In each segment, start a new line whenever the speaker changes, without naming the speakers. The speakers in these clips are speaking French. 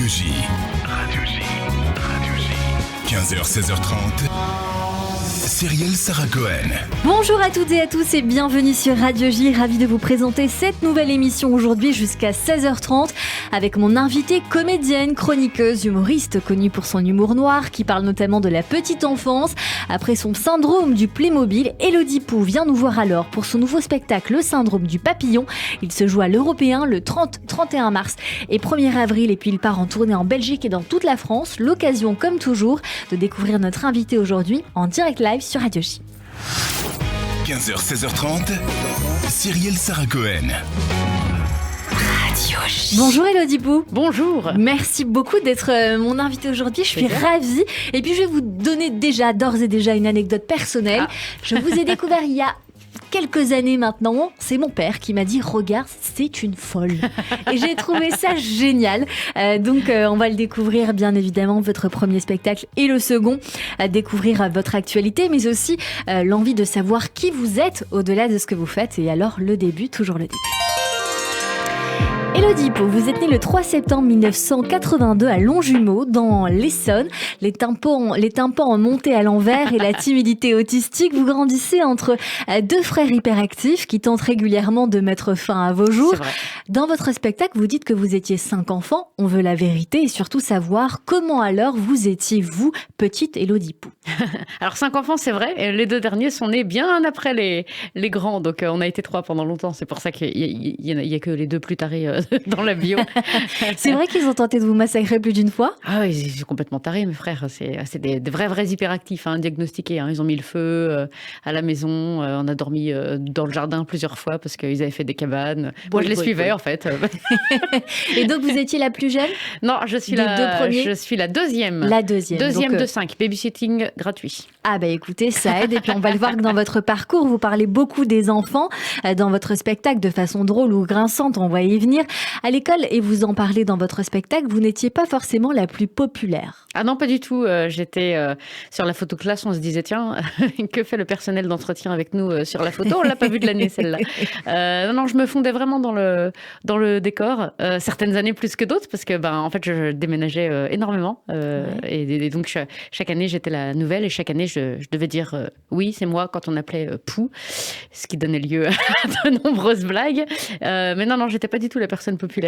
Radio J. 15h, 16h30. Cyrielle Sarah Cohen.
Bonjour à toutes et à tous et bienvenue sur Radio J. Ravi de vous présenter cette nouvelle émission aujourd'hui jusqu'à 16h30 avec mon invitée comédienne, chroniqueuse, humoriste connue pour son humour noir qui parle notamment de la petite enfance. Après son syndrome du Playmobil, Elodie Pou vient nous voir alors pour son nouveau spectacle Le syndrome du papillon. Il se joue à l'Européen le 30-31 mars et 1er avril et puis il part en tournée en Belgique et dans toute la France. L'occasion comme toujours de découvrir notre invité aujourd'hui en direct live sur Radio J.
15h, 16h30. Cyrielle Sarah Cohen.
Radio J. Bonjour Elodie Pou.
Bonjour.
Merci beaucoup d'être mon invitée aujourd'hui. Je suis ravie. Et puis je vais vous donner d'ores et déjà une anecdote personnelle. Je vous ai découvert il y a quelques années maintenant, c'est mon père qui m'a dit « Regarde, c'est une folle ». Et j'ai trouvé ça génial. Donc, on va le découvrir, bien évidemment, votre premier spectacle et le second, découvrir votre actualité, mais aussi l'envie de savoir qui vous êtes au-delà de ce que vous faites. Et alors, le début, toujours le début. Elodie Pou, vous êtes née le 3 septembre 1982 à Longjumeau, dans l'Essonne. Les tympans en montée à l'envers et la timidité autistique. Vous grandissez entre deux frères hyperactifs qui tentent régulièrement de mettre fin à vos jours. Dans votre spectacle, vous dites que vous étiez 5 enfants. On veut la vérité et surtout savoir comment alors vous étiez, vous, petite Elodie Pou.
Alors 5 enfants, c'est vrai. Et les 2 derniers sont nés bien après les grands. Donc on a été 3 pendant longtemps. C'est pour ça qu'il y a que les 2 plus tarés dans la bio.
C'est vrai qu'ils ont tenté de vous massacrer plus d'une fois?
Ah oui, ils sont complètement tarés, mes frères. C'est des vrais hyperactifs, diagnostiqués. Ils ont mis le feu à la maison. On a dormi dans le jardin plusieurs fois parce qu'ils avaient fait des cabanes. Moi, je les suivais, en fait.
Et donc, vous étiez la plus jeune?
Non, je suis la deuxième.
La deuxième.
Deuxième de 5. Babysitting gratuit.
Ah bah écoutez, ça aide. Et puis, on va le voir que dans votre parcours, vous parlez beaucoup des enfants. Dans votre spectacle, de façon drôle ou grinçante, on va y venir. À l'école, et vous en parlez dans votre spectacle, vous n'étiez pas forcément la plus populaire.
Ah non, pas du tout. J'étais sur la photo classe, on se disait, tiens, que fait le personnel d'entretien avec nous sur la photo? On l'a pas vue de l'année, celle-là. Non, je me fondais vraiment dans le décor. Certaines années plus que d'autres, parce que en fait, je déménageais énormément. Et donc, chaque année, j'étais la nouvelle, et chaque année, je devais dire oui, c'est moi, quand on appelait Pou, ce qui donnait lieu à de nombreuses blagues. Mais non, j'étais pas du tout la personne populaire.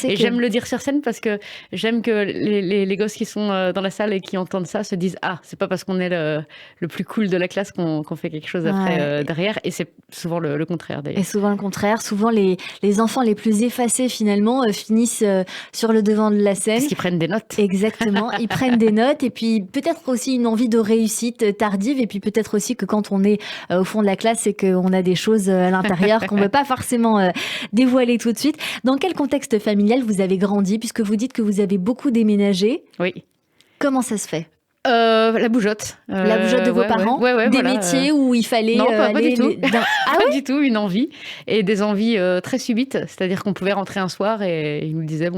Et j'aime le dire sur scène parce que j'aime que les gosses qui sont dans la salle et qui entendent ça se disent « Ah, c'est pas parce qu'on est le plus cool de la classe qu'on fait quelque chose après derrière ». Et c'est souvent le contraire d'ailleurs.
Et souvent le contraire. Souvent les enfants les plus effacés finalement finissent sur le devant de la scène.
Parce qu'ils prennent des notes.
Exactement, ils prennent des notes et puis peut-être aussi une envie de réussite tardive et puis peut-être aussi que quand on est au fond de la classe, c'est qu'on a des choses à l'intérieur qu'on ne veut pas forcément dévoiler tout de suite. Dans quel contexte familial vous avez grandi, puisque vous dites que vous avez beaucoup déménagé?
Oui.
Comment ça se fait?
La bougeotte.
La bougeotte de vos parents? Des métiers où il fallait
non, pas
aller...
du tout.
Pas
du tout, une envie. Et des envies très subites. C'est-à-dire qu'on pouvait rentrer un soir et ils nous disaient,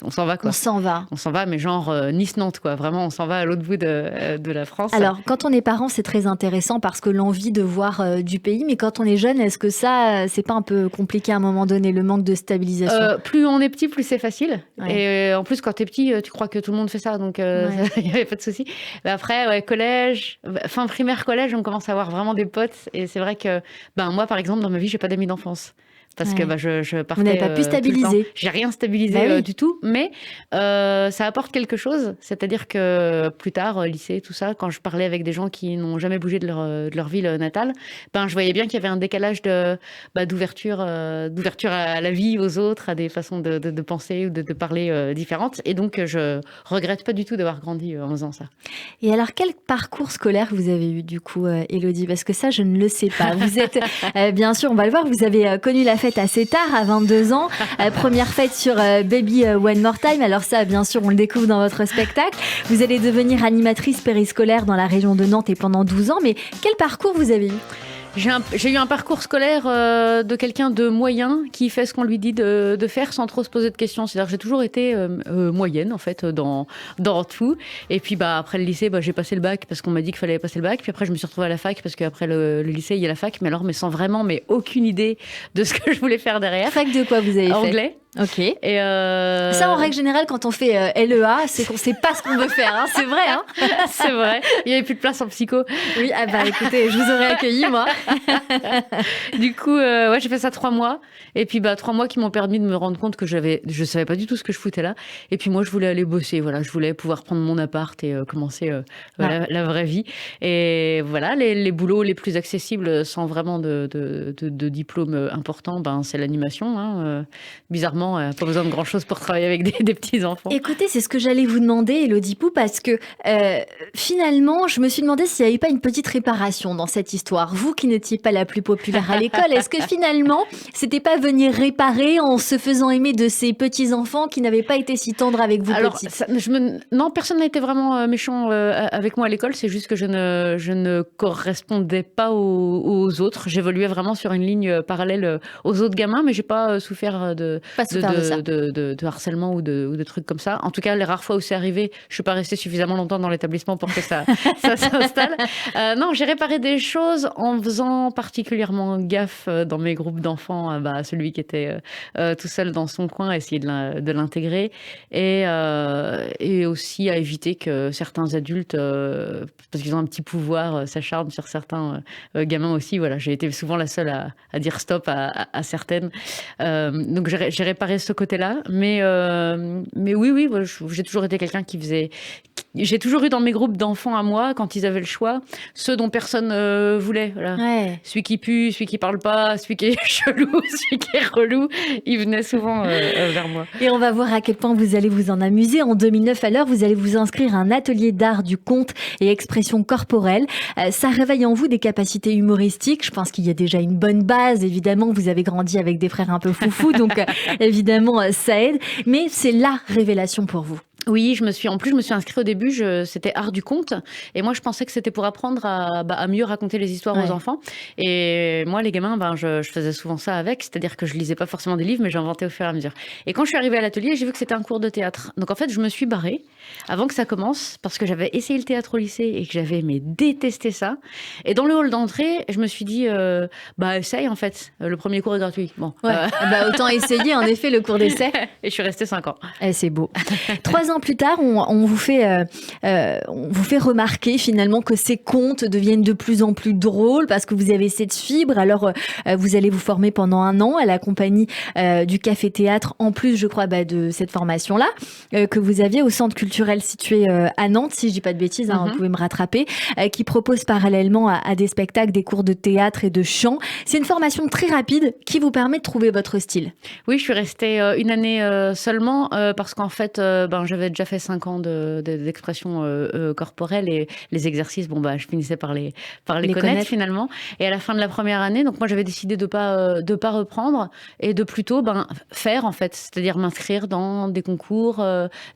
on s'en va, quoi. On s'en va, mais genre Nice-Nantes, quoi. Vraiment, on s'en va à l'autre bout de la France.
Alors, quand on est parent, c'est très intéressant parce que l'envie de voir du pays, mais quand on est jeune, est-ce que ça, c'est pas un peu compliqué à un moment donné, le manque de stabilisation?
Plus on est petit, plus c'est facile. Et en plus, quand t'es petit, tu crois que tout le monde fait ça, donc il n'y avait pas de souci. Mais après, collège, fin primaire, collège, on commence à avoir vraiment des potes. Et c'est vrai que, moi, par exemple, dans ma vie, j'ai pas d'amis d'enfance. Parce que je partais.
Vous n'avez pas pu stabiliser.
J'ai rien stabilisé du tout, mais ça apporte quelque chose. C'est-à-dire que plus tard, lycée, tout ça, quand je parlais avec des gens qui n'ont jamais bougé de leur ville natale, je voyais bien qu'il y avait un décalage d'ouverture à la vie, aux autres, à des façons de penser ou de parler différentes. Et donc, je regrette pas du tout d'avoir grandi en faisant ça.
Et alors, quel parcours scolaire vous avez eu du coup, Elodie? Parce que ça, je ne le sais pas. Vous êtes, bien sûr, on va le voir, vous avez connu la fête assez tard, à 22 ans. Première fête sur Baby One More Time. Alors ça, bien sûr, on le découvre dans votre spectacle. Vous allez devenir animatrice périscolaire dans la région de Nantes et pendant 12 ans. Mais quel parcours vous avez eu?
J'ai eu un parcours scolaire de quelqu'un de moyen qui fait ce qu'on lui dit de faire sans trop se poser de questions. C'est-à-dire que j'ai toujours été moyenne en fait dans tout. Et puis après le lycée, j'ai passé le bac parce qu'on m'a dit qu'il fallait passer le bac. Puis après je me suis retrouvée à la fac parce qu'après le lycée il y a la fac. Mais sans vraiment aucune idée de ce que je voulais faire derrière.
Fac de quoi vous avez fait?
Anglais.
Ok.
Et
Ça, en règle générale, quand on fait LEA, c'est qu'on sait pas ce qu'on veut faire. Hein. C'est vrai. Hein.
C'est vrai. Il y avait plus de place en psycho.
Oui, écoutez, je vous aurais accueilli, moi.
Du coup, j'ai fait ça 3 mois. Et puis, 3 mois qui m'ont permis de me rendre compte que je savais pas du tout ce que je foutais là. Et puis, moi, je voulais aller bosser. Voilà, je voulais pouvoir prendre mon appart et commencer la vraie vie. Et voilà, les boulots les plus accessibles sans vraiment de diplôme important, c'est l'animation. Hein. Bizarrement, pas besoin de grand-chose pour travailler avec des petits-enfants.
Écoutez, c'est ce que j'allais vous demander, Élodie Pou, parce que finalement, je me suis demandé s'il n'y avait pas une petite réparation dans cette histoire. Vous qui n'étiez pas la plus populaire à l'école, est-ce que finalement, c'était pas venir réparer en se faisant aimer de ces petits-enfants qui n'avaient pas été si tendres avec vous petites?
Non, personne n'a été vraiment méchant avec moi à l'école. C'est juste que je ne correspondais pas aux autres. J'évoluais vraiment sur une ligne parallèle aux autres gamins, mais j'ai pas souffert de harcèlement ou de trucs comme ça. En tout cas, les rares fois où c'est arrivé, je suis pas restée suffisamment longtemps dans l'établissement pour que ça s'installe. Non, j'ai réparé des choses en faisant particulièrement gaffe dans mes groupes d'enfants, celui qui était tout seul dans son coin, essayer de l'intégrer, et aussi à éviter que certains adultes, parce qu'ils ont un petit pouvoir, s'acharnent sur certains gamins aussi. Voilà, j'ai été souvent la seule à dire stop à certaines. Donc j'ai réparé ce côté-là, mais oui, j'ai toujours été quelqu'un qui faisait. J'ai toujours eu dans mes groupes d'enfants à moi, quand ils avaient le choix, ceux dont personne voulait. Voilà.
Ouais.
Celui qui pue, celui qui parle pas, celui qui est chelou, celui qui est relou, ils venaient souvent vers moi.
Et on va voir à quel point vous allez vous en amuser. En 2009, alors, vous allez vous inscrire à un atelier d'art du conte et expression corporelle. Ça réveille en vous des capacités humoristiques. Je pense qu'il y a déjà une bonne base. Évidemment, vous avez grandi avec des frères un peu foufous, donc évidemment, ça aide. Mais c'est la révélation pour vous.
Oui, je me suis inscrite au début, c'était art du conte. Et moi, je pensais que c'était pour apprendre à mieux raconter les histoires aux enfants. Et moi, les gamins, je faisais souvent ça avec. C'est-à-dire que je lisais pas forcément des livres, mais j'inventais au fur et à mesure. Et quand je suis arrivée à l'atelier, j'ai vu que c'était un cours de théâtre. Donc en fait, je me suis barrée avant que ça commence, parce que j'avais essayé le théâtre au lycée et que j'avais détesté ça. Et dans le hall d'entrée, je me suis dit, essaye en fait. Le premier cours est gratuit. Bon.
Autant essayer, en effet, le cours d'essai.
Et je suis restée 5 ans.
C'est beau. 3 ans plus tard, on vous fait remarquer finalement que ces contes deviennent de plus en plus drôles parce que vous avez cette fibre. Alors, vous allez vous former pendant 1 an à la compagnie du Café Théâtre, en plus, je crois, de cette formation-là que vous aviez au centre culturel situé à Nantes, si je dis pas de bêtises, vous pouvez me rattraper, qui propose parallèlement à des spectacles, des cours de théâtre et de chant. C'est une formation très rapide qui vous permet de trouver votre style.
Oui, je suis restée 1 année seulement parce qu'en fait, j'avais déjà fait 5 ans d'expression corporelle et les exercices, je finissais par les connaître finalement. Et à la fin de la première année, donc moi j'avais décidé de pas reprendre et de plutôt faire en fait, c'est-à-dire m'inscrire dans des concours,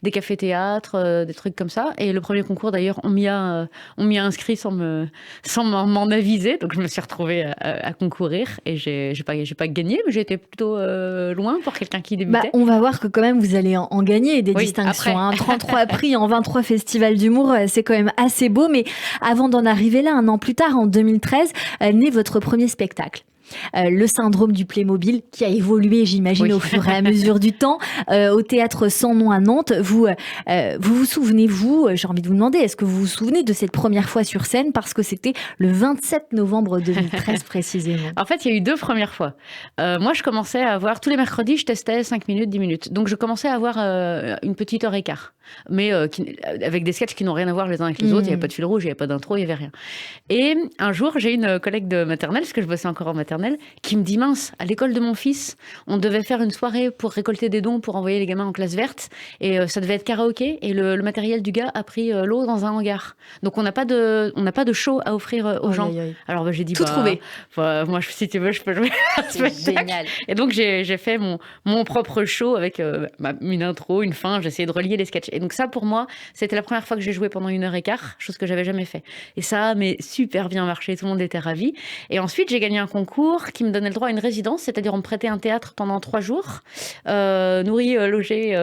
des cafés-théâtres, des trucs comme ça. Et le premier concours d'ailleurs, on m'y a inscrit sans m'en aviser, donc je me suis retrouvée à concourir et j'ai pas gagné, mais j'ai été plutôt loin pour quelqu'un qui débutait.
On va voir que quand même vous allez en gagner des distinctions. 33 prix en 23 festivals d'humour, c'est quand même assez beau. Mais avant d'en arriver là, 1 an plus tard, en 2013, naît votre premier spectacle. Le syndrome du Playmobil qui a évolué, j'imagine, au fur et à mesure du temps, au théâtre Sans Nom à Nantes. Vous souvenez, j'ai envie de vous demander, est-ce que vous vous souvenez de cette première fois sur scène, parce que c'était le 27 novembre 2013 précisément?
En fait, il y a eu 2 premières fois. Moi, je commençais à avoir, tous les mercredis, je testais 5 minutes, 10 minutes. Donc, je commençais à avoir une petite heure et quart. Mais avec des sketchs qui n'ont rien à voir les uns avec les autres. Il n'y avait pas de fil rouge, il n'y avait pas d'intro, il n'y avait rien. Et un jour, j'ai une collègue de maternelle, parce que je bossais encore en maternelle, qui me dit, mince, à l'école de mon fils, on devait faire une soirée pour récolter des dons pour envoyer les gamins en classe verte, et ça devait être karaoké, et le matériel du gars a pris l'eau dans un hangar. Donc on n'a pas de show à offrir aux gens. Alors j'ai dit,
tout trouvé.
Moi, si tu veux, je peux jouer à ce spectacle.
Génial.
Et donc j'ai fait mon propre show avec une intro, une fin, j'ai essayé de relier les sketchs. Et donc ça, pour moi, c'était la première fois que j'ai joué pendant 1 heure et quart, chose que j'avais jamais fait. Et ça a super bien marché, tout le monde était ravi. Et ensuite, j'ai gagné un concours concours qui me donnait le droit à une résidence, c'est-à-dire on me prêtait un théâtre pendant 3 jours, nourri, logé,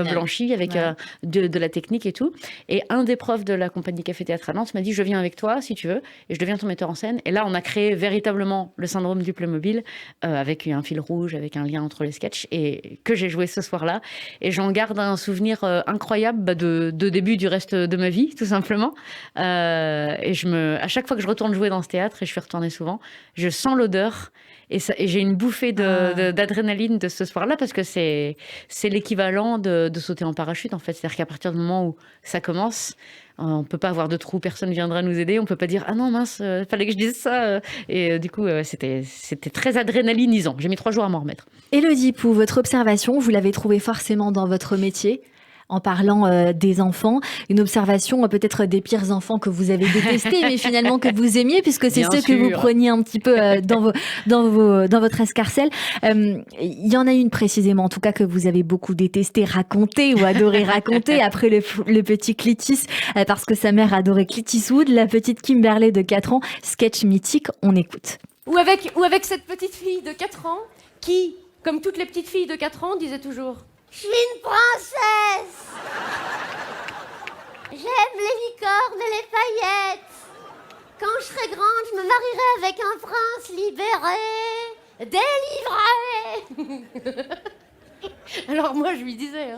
blanchi, avec de la technique et tout. Et un des profs de la compagnie Café Théâtre à Nantes m'a dit, je viens avec toi si tu veux, et je deviens ton metteur en scène. Et là, on a créé véritablement le syndrome du Playmobil, avec un fil rouge, avec un lien entre les sketchs, et que j'ai joué ce soir-là. Et j'en garde un souvenir incroyable de début du reste de ma vie, tout simplement. Et à chaque fois que je retourne jouer dans ce théâtre, et je suis retournée souvent, je sens l'odeur et j'ai une bouffée d'adrénaline de ce soir-là, parce que c'est l'équivalent de sauter en parachute, en fait. C'est-à-dire qu'à partir du moment où ça commence, on ne peut pas avoir de trou, personne ne viendra nous aider, on ne peut pas dire « Ah non, mince, fallait que je dise ça ». Et du coup, c'était très adrénalinisant. J'ai mis 3 jours à m'en remettre.
Élodie Pou, votre observation, vous l'avez trouvée forcément dans votre métier, en parlant des enfants, une observation peut-être des pires enfants que vous avez détestés, mais finalement que vous aimiez, puisque c'est ceux que vous preniez un petit peu dans votre escarcelle. Il y en a une précisément, en tout cas, que vous avez beaucoup détesté raconter ou adoré raconter, après le petit Clitis, parce que sa mère adorait Clint Eastwood, la petite Kimberley de 4 ans, sketch mythique, on écoute.
Ou avec cette petite fille de 4 ans qui, comme toutes les petites filles de 4 ans, disait toujours « Je suis une princesse. J'aime les licornes et les paillettes. Quand je serai grande, je me marierai avec un prince libéré, délivré. » Alors moi, je lui disais,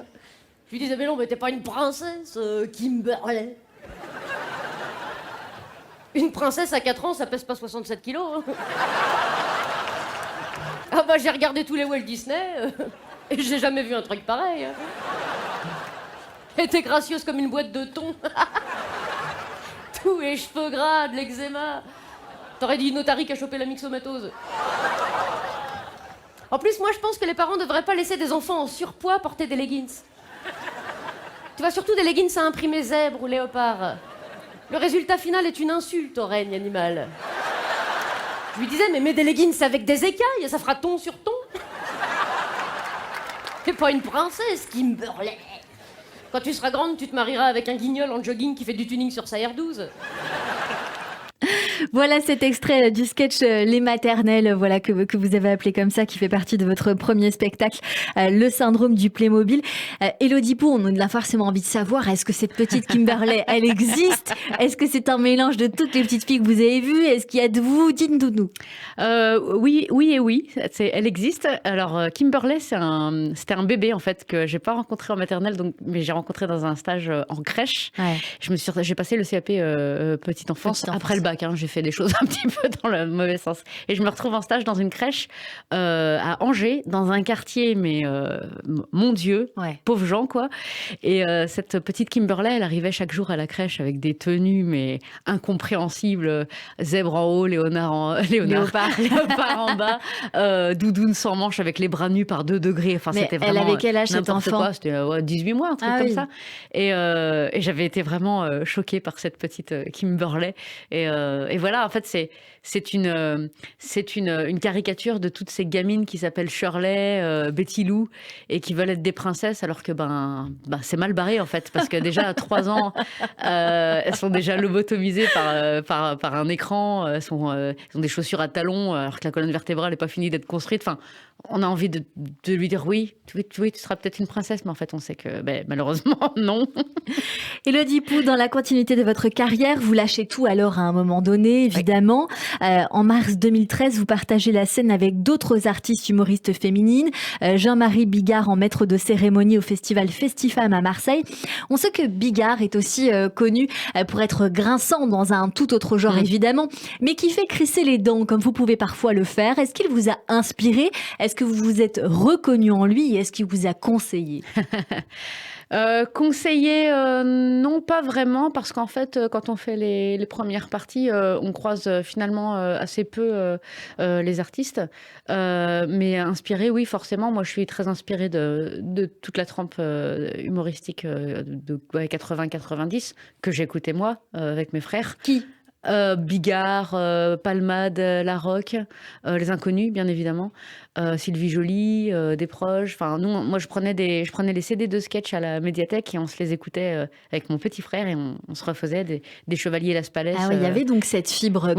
mais non, mais t'es pas une princesse, Kimberley. Une princesse à 4 ans, ça pèse pas 67 kilos. Ah bah j'ai regardé tous les Walt Disney et j'ai jamais vu un truc pareil. Elle était gracieuse comme une boîte de thon. Tous les cheveux gras, de l'eczéma. T'aurais dit une otarie qui a chopé la myxomatose. En plus, moi je pense que les parents devraient pas laisser des enfants en surpoids porter des leggings. Tu vois, surtout des leggings à imprimer zèbre ou léopard. Le résultat final est une insulte au règne animal. Je lui disais, mais mets des leggings avec des écailles, ça fera ton sur ton. T'es pas une princesse, Kimberley. Quand tu seras grande, tu te marieras avec un guignol en jogging qui fait du tuning sur sa R12.
Voilà cet extrait du sketch Les Maternelles, voilà que vous avez appelé comme ça, qui fait partie de votre premier spectacle, le syndrome du Playmobil. Élodie Pou, on a forcément envie de savoir, est-ce que cette petite Kimberley, elle existe? Est-ce que c'est un mélange de toutes les petites filles que vous avez vues? Est-ce qu'il y a de vous? Dites-nous.
Oui et oui, elle existe. Alors Kimberley, c'était un bébé en fait que j'ai pas rencontré en maternelle, mais j'ai rencontré dans un stage en crèche. Ouais. J'ai passé le CAP petite enfance après le bac. J'ai fait des choses un petit peu dans le mauvais sens. Et je me retrouve en stage dans une crèche à Angers, dans un quartier, mais mon Dieu, pauvres gens, quoi. Et cette petite Kimberley, elle arrivait chaque jour à la crèche avec des tenues, mais incompréhensibles. Zèbre en haut, léopard en bas, doudoune sans manches avec les bras nus par 2 degrés. Enfin,
mais
c'était vraiment
elle avait quel âge, cet enfant?
Quoi. C'était 18 mois, un truc comme ça. Et j'avais été vraiment choquée par cette petite Kimberley. Et voilà, en fait, c'est une caricature de toutes ces gamines qui s'appellent Shirley, Betty Lou, et qui veulent être des princesses, alors que c'est mal barré, en fait, parce que déjà à 3 ans, elles sont déjà lobotomisées par un écran, elles ont des chaussures à talons, alors que la colonne vertébrale n'est pas finie d'être construite. Enfin, on a envie de lui dire oui, tu seras peut-être une princesse, mais en fait, on sait que malheureusement, non.
Élodie Pou, dans la continuité de votre carrière, vous lâchez tout alors à un moment donné, évidemment. En mars 2013, vous partagez la scène avec d'autres artistes humoristes féminines. Jean-Marie Bigard en maître de cérémonie au festival Festifam à Marseille. On sait que Bigard est aussi connu pour être grinçant dans un tout autre genre, évidemment, mais qui fait crisser les dents, comme vous pouvez parfois le faire. Est-ce qu'il vous a inspiré? Est-ce que vous vous êtes reconnu en lui et est-ce qu'il vous a conseillé?
Conseiller, non, pas vraiment, parce qu'en fait, quand on fait les premières parties, on croise finalement assez peu les artistes. Mais inspiré, oui, forcément. Moi, je suis très inspirée de toute la trempe humoristique de 80-90 que j'écoutais moi avec mes frères.
Qui?
Bigard, Palmade, La Roque, Les Inconnus, bien évidemment, Sylvie Joly, des proches. Enfin, moi, je prenais les CD de sketch à la médiathèque et on se les écoutait avec mon petit frère et on se refaisait des Chevaliers Las Palais.
Ah oui, il y avait donc cette fibre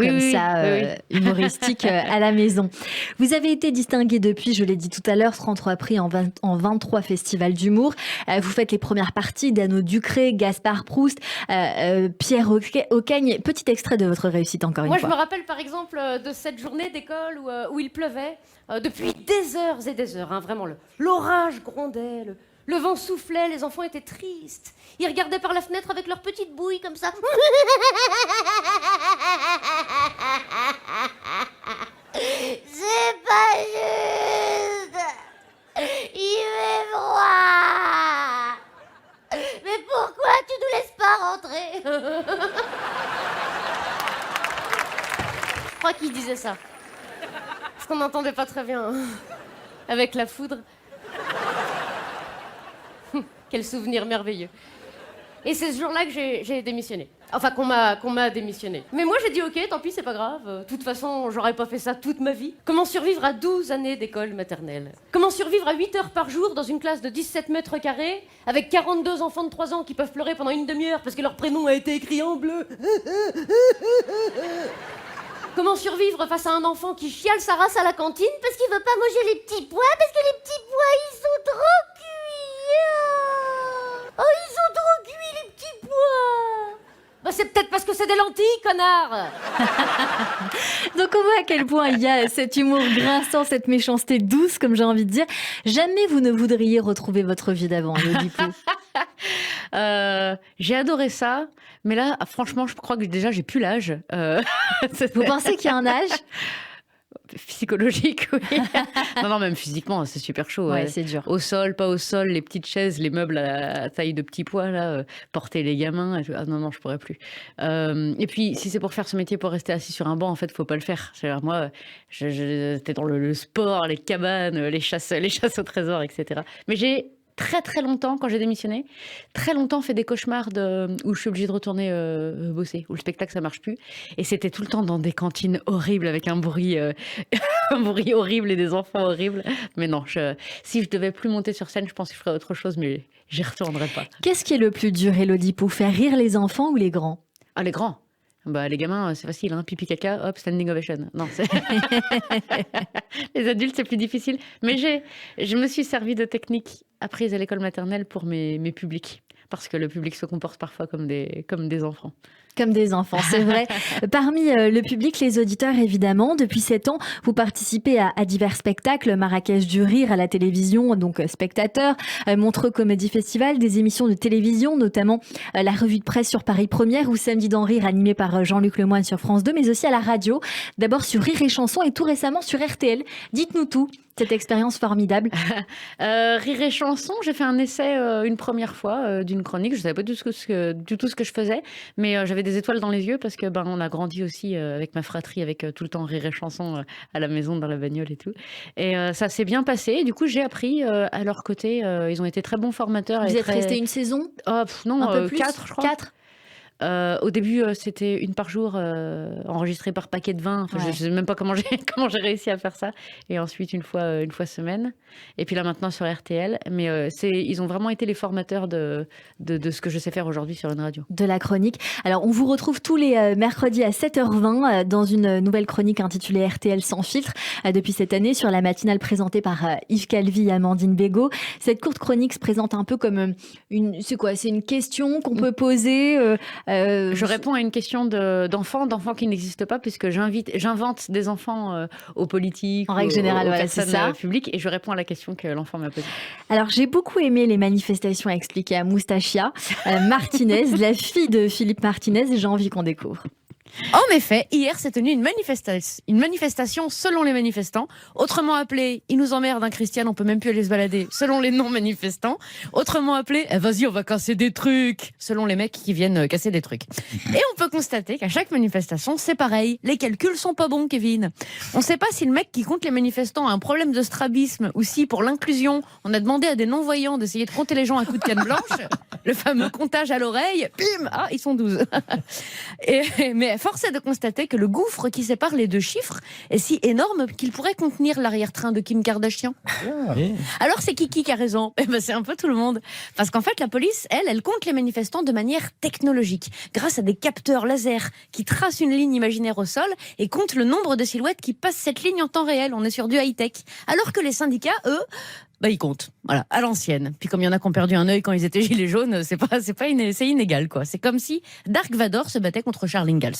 humoristique à la maison. Vous avez été distingué depuis, je l'ai dit tout à l'heure, 33 prix en 23 festivals d'humour. Vous faites les premières parties d'Anneau Ducré, Gaspard Proust, Pierre Ocagne. Petit extrait de votre réussite, encore une fois.
Moi, je me rappelle par exemple de cette journée d'école où il pleuvait depuis des heures et des heures. Hein, vraiment, l'orage grondait, le vent soufflait, les enfants étaient tristes. Ils regardaient par la fenêtre avec leurs petites bouilles comme ça. C'est pas juste. Il fait froid. Mais pourquoi tu nous laisses pas rentrer? Je crois qu'il disait ça. Parce qu'on n'entendait pas très bien. Hein. Avec la foudre. Quel souvenir merveilleux. Et c'est ce jour-là que j'ai démissionné. Enfin, qu'on m'a démissionné. Mais moi, j'ai dit ok, tant pis, c'est pas grave. De toute façon, j'aurais pas fait ça toute ma vie. Comment survivre à 12 années d'école maternelle? Comment survivre à 8 heures par jour dans une classe de 17 mètres carrés avec 42 enfants de 3 ans qui peuvent pleurer pendant une demi-heure parce que leur prénom a été écrit en bleu? Comment survivre face à un enfant qui chiale sa race à la cantine parce qu'il veut pas manger les petits pois parce que les petits pois, ils sont trop cuits. Oh, ils sont trop cuits, les petits pois. Bah, c'est peut-être parce que c'est des lentilles, connard.
Donc on voit à quel point il y a cet humour grinçant, cette méchanceté douce, comme j'ai envie de dire. Jamais vous ne voudriez retrouver votre vie d'avant, Elodie Pou.
J'ai adoré ça, mais là, franchement, je crois que déjà, j'ai plus l'âge.
Vous pensez qu'il y a un âge?
Psychologique, oui. non, même physiquement, c'est super chaud.
Ouais, c'est dur.
Au sol, pas au sol, les petites chaises, les meubles à la taille de petits pois, là, porter les gamins. Ah non, je pourrais plus. Et puis, si c'est pour faire ce métier, pour rester assis sur un banc, en fait, faut pas le faire. C'est-à-dire, moi, j'étais dans le sport, les cabanes, les chasses au trésor, etc. Mais j'ai très très longtemps, quand j'ai démissionné, très longtemps fait des cauchemars où je suis obligée de retourner bosser, où le spectacle ça marche plus. Et c'était tout le temps dans des cantines horribles avec un bruit horrible et des enfants horribles. Mais non, si je devais plus monter sur scène, je pense que je ferais autre chose, mais j'y retournerais pas.
Qu'est-ce qui est le plus dur, Elodie, pour faire rire les enfants ou les grands?
Ah, les grands. Bah, les gamins, c'est facile, hein. Pipi caca, hop, standing ovation. Non, les adultes, c'est plus difficile. Mais je me suis servi de techniques apprises à l'école maternelle pour mes publics. Parce que le public se comporte parfois comme des enfants.
Comme des enfants, c'est vrai. Parmi le public, les auditeurs, évidemment. Depuis 7 ans, vous participez à divers spectacles, Marrakech du Rire à la télévision, donc spectateurs, Montreux Comédie Festival, des émissions de télévision, notamment la revue de presse sur Paris Première ou Samedi dans Rire, animé par Jean-Luc Lemoyne sur France 2, mais aussi à la radio. D'abord sur Rire et Chanson et tout récemment sur RTL. Dites-nous tout. Cette expérience formidable.
Rire et Chanson, j'ai fait un essai une première fois d'une chronique. Je ne savais pas du tout ce que je faisais, mais j'avais des étoiles dans les yeux parce que on a grandi aussi avec ma fratrie, avec tout le temps Rire et Chanson à la maison, dans la bagnole et tout. Et ça s'est bien passé. Du coup, j'ai appris à leur côté. Ils ont été très bons formateurs.
Vous êtes resté une saison?
Non,
un peu plus,
4, je crois.
4.
Au début, c'était une par jour, enregistrée par paquet de 20. Enfin,
Ouais.
je sais même pas comment j'ai réussi à faire ça. Et ensuite, une fois semaine. Et puis là, maintenant, sur RTL. Mais ils ont vraiment été les formateurs de ce que je sais faire aujourd'hui sur une radio.
De la chronique. Alors, on vous retrouve tous les mercredis à 7h20 dans une nouvelle chronique intitulée RTL sans filtre depuis cette année sur la matinale présentée par Yves Calvi et Amandine Bégaud. Cette courte chronique se présente un peu comme c'est une question qu'on peut poser.
Je réponds à une question d'enfants qui n'existent pas puisque j'invente des enfants aux politiques,
en règle générale,
aux
voilà,
personnes
c'est ça.
publiques, et je réponds à la question que l'enfant m'a posée.
Alors, j'ai beaucoup aimé les manifestations expliquées à Moustachia Martinez, la fille de Philippe Martinez, et j'ai envie qu'on découvre.
En effet, hier s'est tenue une manifestation selon les manifestants, autrement appelée « Ils nous emmerdent, hein, Christiane, on peut même plus aller se balader » selon les non-manifestants, autrement appelée « Vas-y, on va casser des trucs » selon les mecs qui viennent casser des trucs. Et on peut constater qu'à chaque manifestation, c'est pareil. Les calculs sont pas bons, Kevin. On sait pas si le mec qui compte les manifestants a un problème de strabisme ou si, pour l'inclusion, on a demandé à des non-voyants d'essayer de compter les gens à coups de canne blanche. le fameux comptage à l'oreille, bim, ah, ils sont 12. Mais force est de constater que le gouffre qui sépare les deux chiffres est si énorme qu'il pourrait contenir l'arrière-train de Kim Kardashian. Alors c'est qui a raison? C'est un peu tout le monde. Parce qu'en fait, la police, elle compte les manifestants de manière technologique, grâce à des capteurs laser qui tracent une ligne imaginaire au sol et comptent le nombre de silhouettes qui passent cette ligne en temps réel. On est sur du high-tech. Alors que les syndicats, eux, ils comptent, voilà, à l'ancienne. Puis comme il y en a qui ont perdu un œil quand ils étaient gilets jaunes, c'est inégal, quoi. C'est comme si Dark Vador se battait contre Charles Ingalls.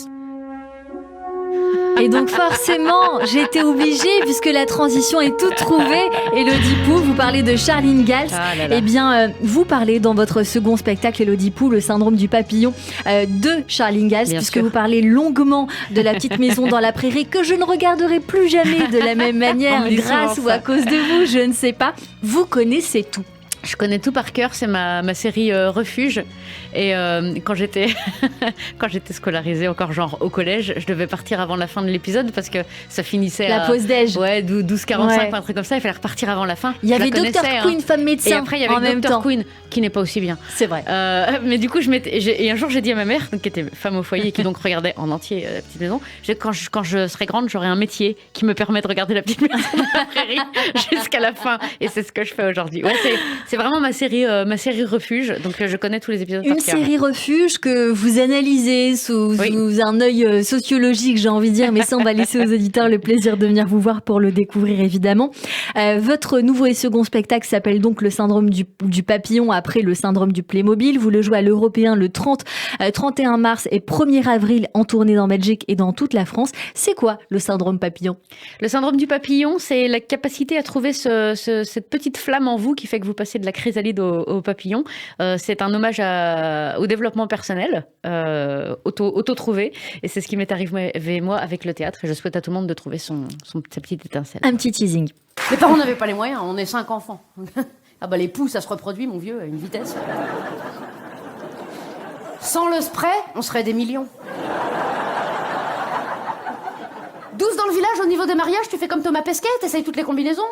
Et donc forcément, j'ai été obligée, puisque la transition est toute trouvée. Élodie Pou, vous parlez de Charles Ingalls. Eh bien, vous parlez dans votre second spectacle, Élodie Pou, le syndrome du papillon, de Charles Ingalls, puisque vous parlez longuement de la petite maison dans la prairie, que je ne regarderai plus jamais de la même manière, grâce ou à cause de vous, je ne sais pas. Vous connaissez tout.
Je connais tout par cœur, c'est ma série Refuge. Et quand j'étais scolarisée encore genre au collège, je devais partir avant la fin de l'épisode parce que ça finissait
la pause déj.
Ouais, 12h45, un truc comme ça, il fallait repartir avant la fin.
Il y avait Dr Queen, femme médecin.
Et après il y avait Dr Queen qui n'est pas aussi bien.
C'est vrai.
Mais du coup et un jour j'ai dit à ma mère, donc, qui était femme au foyer et qui donc regardait en entier la petite maison, quand je serai grande, j'aurai un métier qui me permet de regarder la petite maison de la prairie jusqu'à la fin. Et c'est ce que je fais aujourd'hui. Ouais, c'est vraiment ma série Refuge, donc je connais tous les épisodes.
Une série Refuge que vous analysez sous un œil sociologique, j'ai envie de dire, mais ça on va laisser aux auditeurs le plaisir de venir vous voir pour le découvrir évidemment. Votre nouveau et second spectacle s'appelle donc le syndrome du papillon, après le syndrome du Playmobil. Vous le jouez à l'Européen le 31 mars et 1er avril en tournée dans Belgique et dans toute la France. C'est quoi le syndrome papillon?
Le syndrome du papillon, c'est la capacité à trouver cette petite flamme en vous qui fait que vous passez de la chrysalide au papillon. C'est un hommage au développement personnel, auto-trouvé. Et c'est ce qui m'est arrivé, moi, avec le théâtre. Et je souhaite à tout le monde de trouver sa petite étincelle.
Un petit teasing.
Les parents n'avaient pas les moyens, on est 5 enfants. Ah bah les poux, ça se reproduit, mon vieux, à une vitesse. Sans le spray, on serait des millions. 12 dans le village, au niveau des mariages, tu fais comme Thomas Pesquet, t'essayes toutes les combinaisons.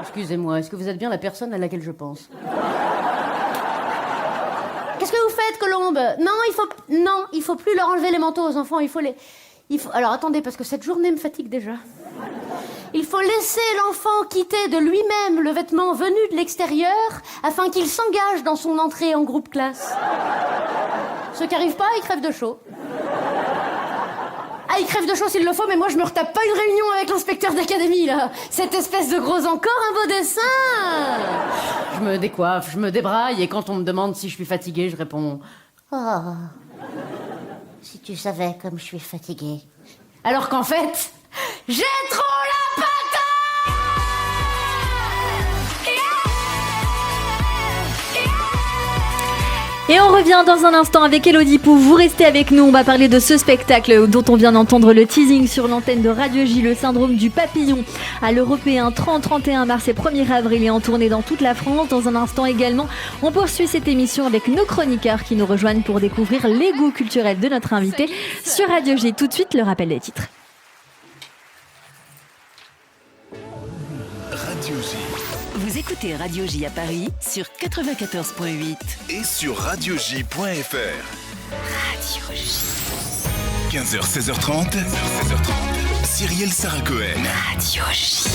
Excusez-moi, est-ce que vous êtes bien la personne à laquelle je pense? Qu'est-ce que vous faites, Colombe? Non, il faut plus leur enlever les manteaux aux enfants, Alors attendez, parce que cette journée me fatigue déjà. Il faut laisser l'enfant quitter de lui-même le vêtement venu de l'extérieur afin qu'il s'engage dans son entrée en groupe classe. Ceux qui n'arrivent pas, ils crèvent de chaud. Ah, ils crèvent de chaud s'il le faut, mais moi je me retape pas une réunion avec l'inspecteur d'académie, là. Cette espèce de gros encore un beau dessin. Je me décoiffe, je me débraille, et quand on me demande si je suis fatiguée, je réponds... Oh, si tu savais comme je suis fatiguée. Alors qu'en fait, j'ai trop la patate.
Et on revient dans un instant avec Élodie Pou. Vous restez avec nous, on va parler de ce spectacle dont on vient d'entendre le teasing sur l'antenne de Radio J, le syndrome du papillon, à l'Européen 31 mars et 1er avril et en tournée dans toute la France. Dans un instant également, on poursuit cette émission avec nos chroniqueurs qui nous rejoignent pour découvrir les goûts culturels de notre invité sur Radio J. Tout de suite, le rappel des titres.
Radio J.
Vous écoutez Radio J à Paris sur 94.8
et sur radioj.fr.
Radio J.
15h, 16h30. Cyrielle Sarah Cohen.
Radio J.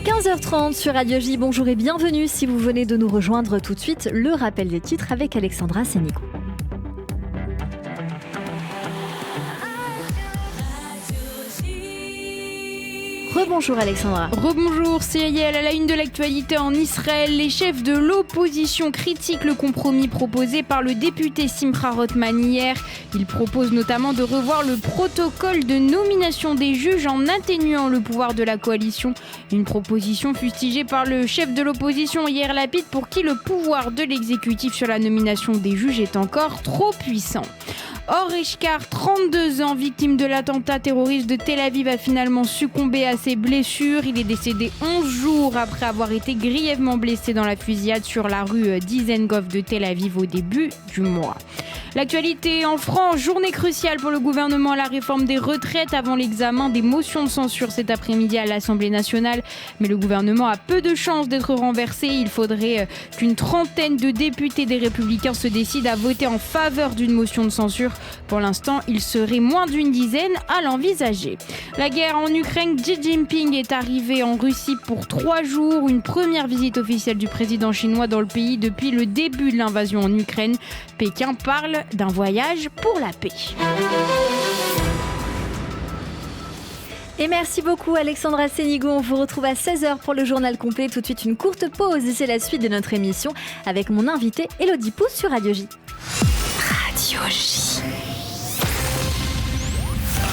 – 15h30 sur Radio J. Bonjour et bienvenue si vous venez de nous rejoindre tout de suite. Le rappel des titres avec Alexandra Sénico. Rebonjour Alexandra.
Rebonjour Cyrielle, à la une de l'actualité en Israël, les chefs de l'opposition critiquent le compromis proposé par le député Simcha Rothman hier. Il propose notamment de revoir le protocole de nomination des juges en atténuant le pouvoir de la coalition. Une proposition fustigée par le chef de l'opposition Yair Lapid pour qui le pouvoir de l'exécutif sur la nomination des juges est encore trop puissant. Oreshkar, 32 ans, victime de l'attentat terroriste de Tel Aviv, a finalement succombé à ses blessures. Il est décédé 11 jours après avoir été grièvement blessé dans la fusillade sur la rue Dizengoff de Tel Aviv au début du mois. L'actualité en France, journée cruciale pour le gouvernement, la réforme des retraites avant l'examen des motions de censure cet après-midi à l'Assemblée nationale. Mais le gouvernement a peu de chances d'être renversé. Il faudrait qu'une trentaine de députés des Républicains se décident à voter en faveur d'une motion de censure. Pour l'instant, il serait moins d'une dizaine à l'envisager. La guerre en Ukraine, Xi Jinping est arrivé en Russie pour 3 jours. Une première visite officielle du président chinois dans le pays depuis le début de l'invasion en Ukraine. Pékin parle d'un voyage pour la paix.
Et merci beaucoup Alexandra Sénigo. On vous retrouve à 16h pour le journal complet. Tout de suite une courte pause et c'est la suite de notre émission avec mon invité Elodie Pou sur Radio J.
Radio J.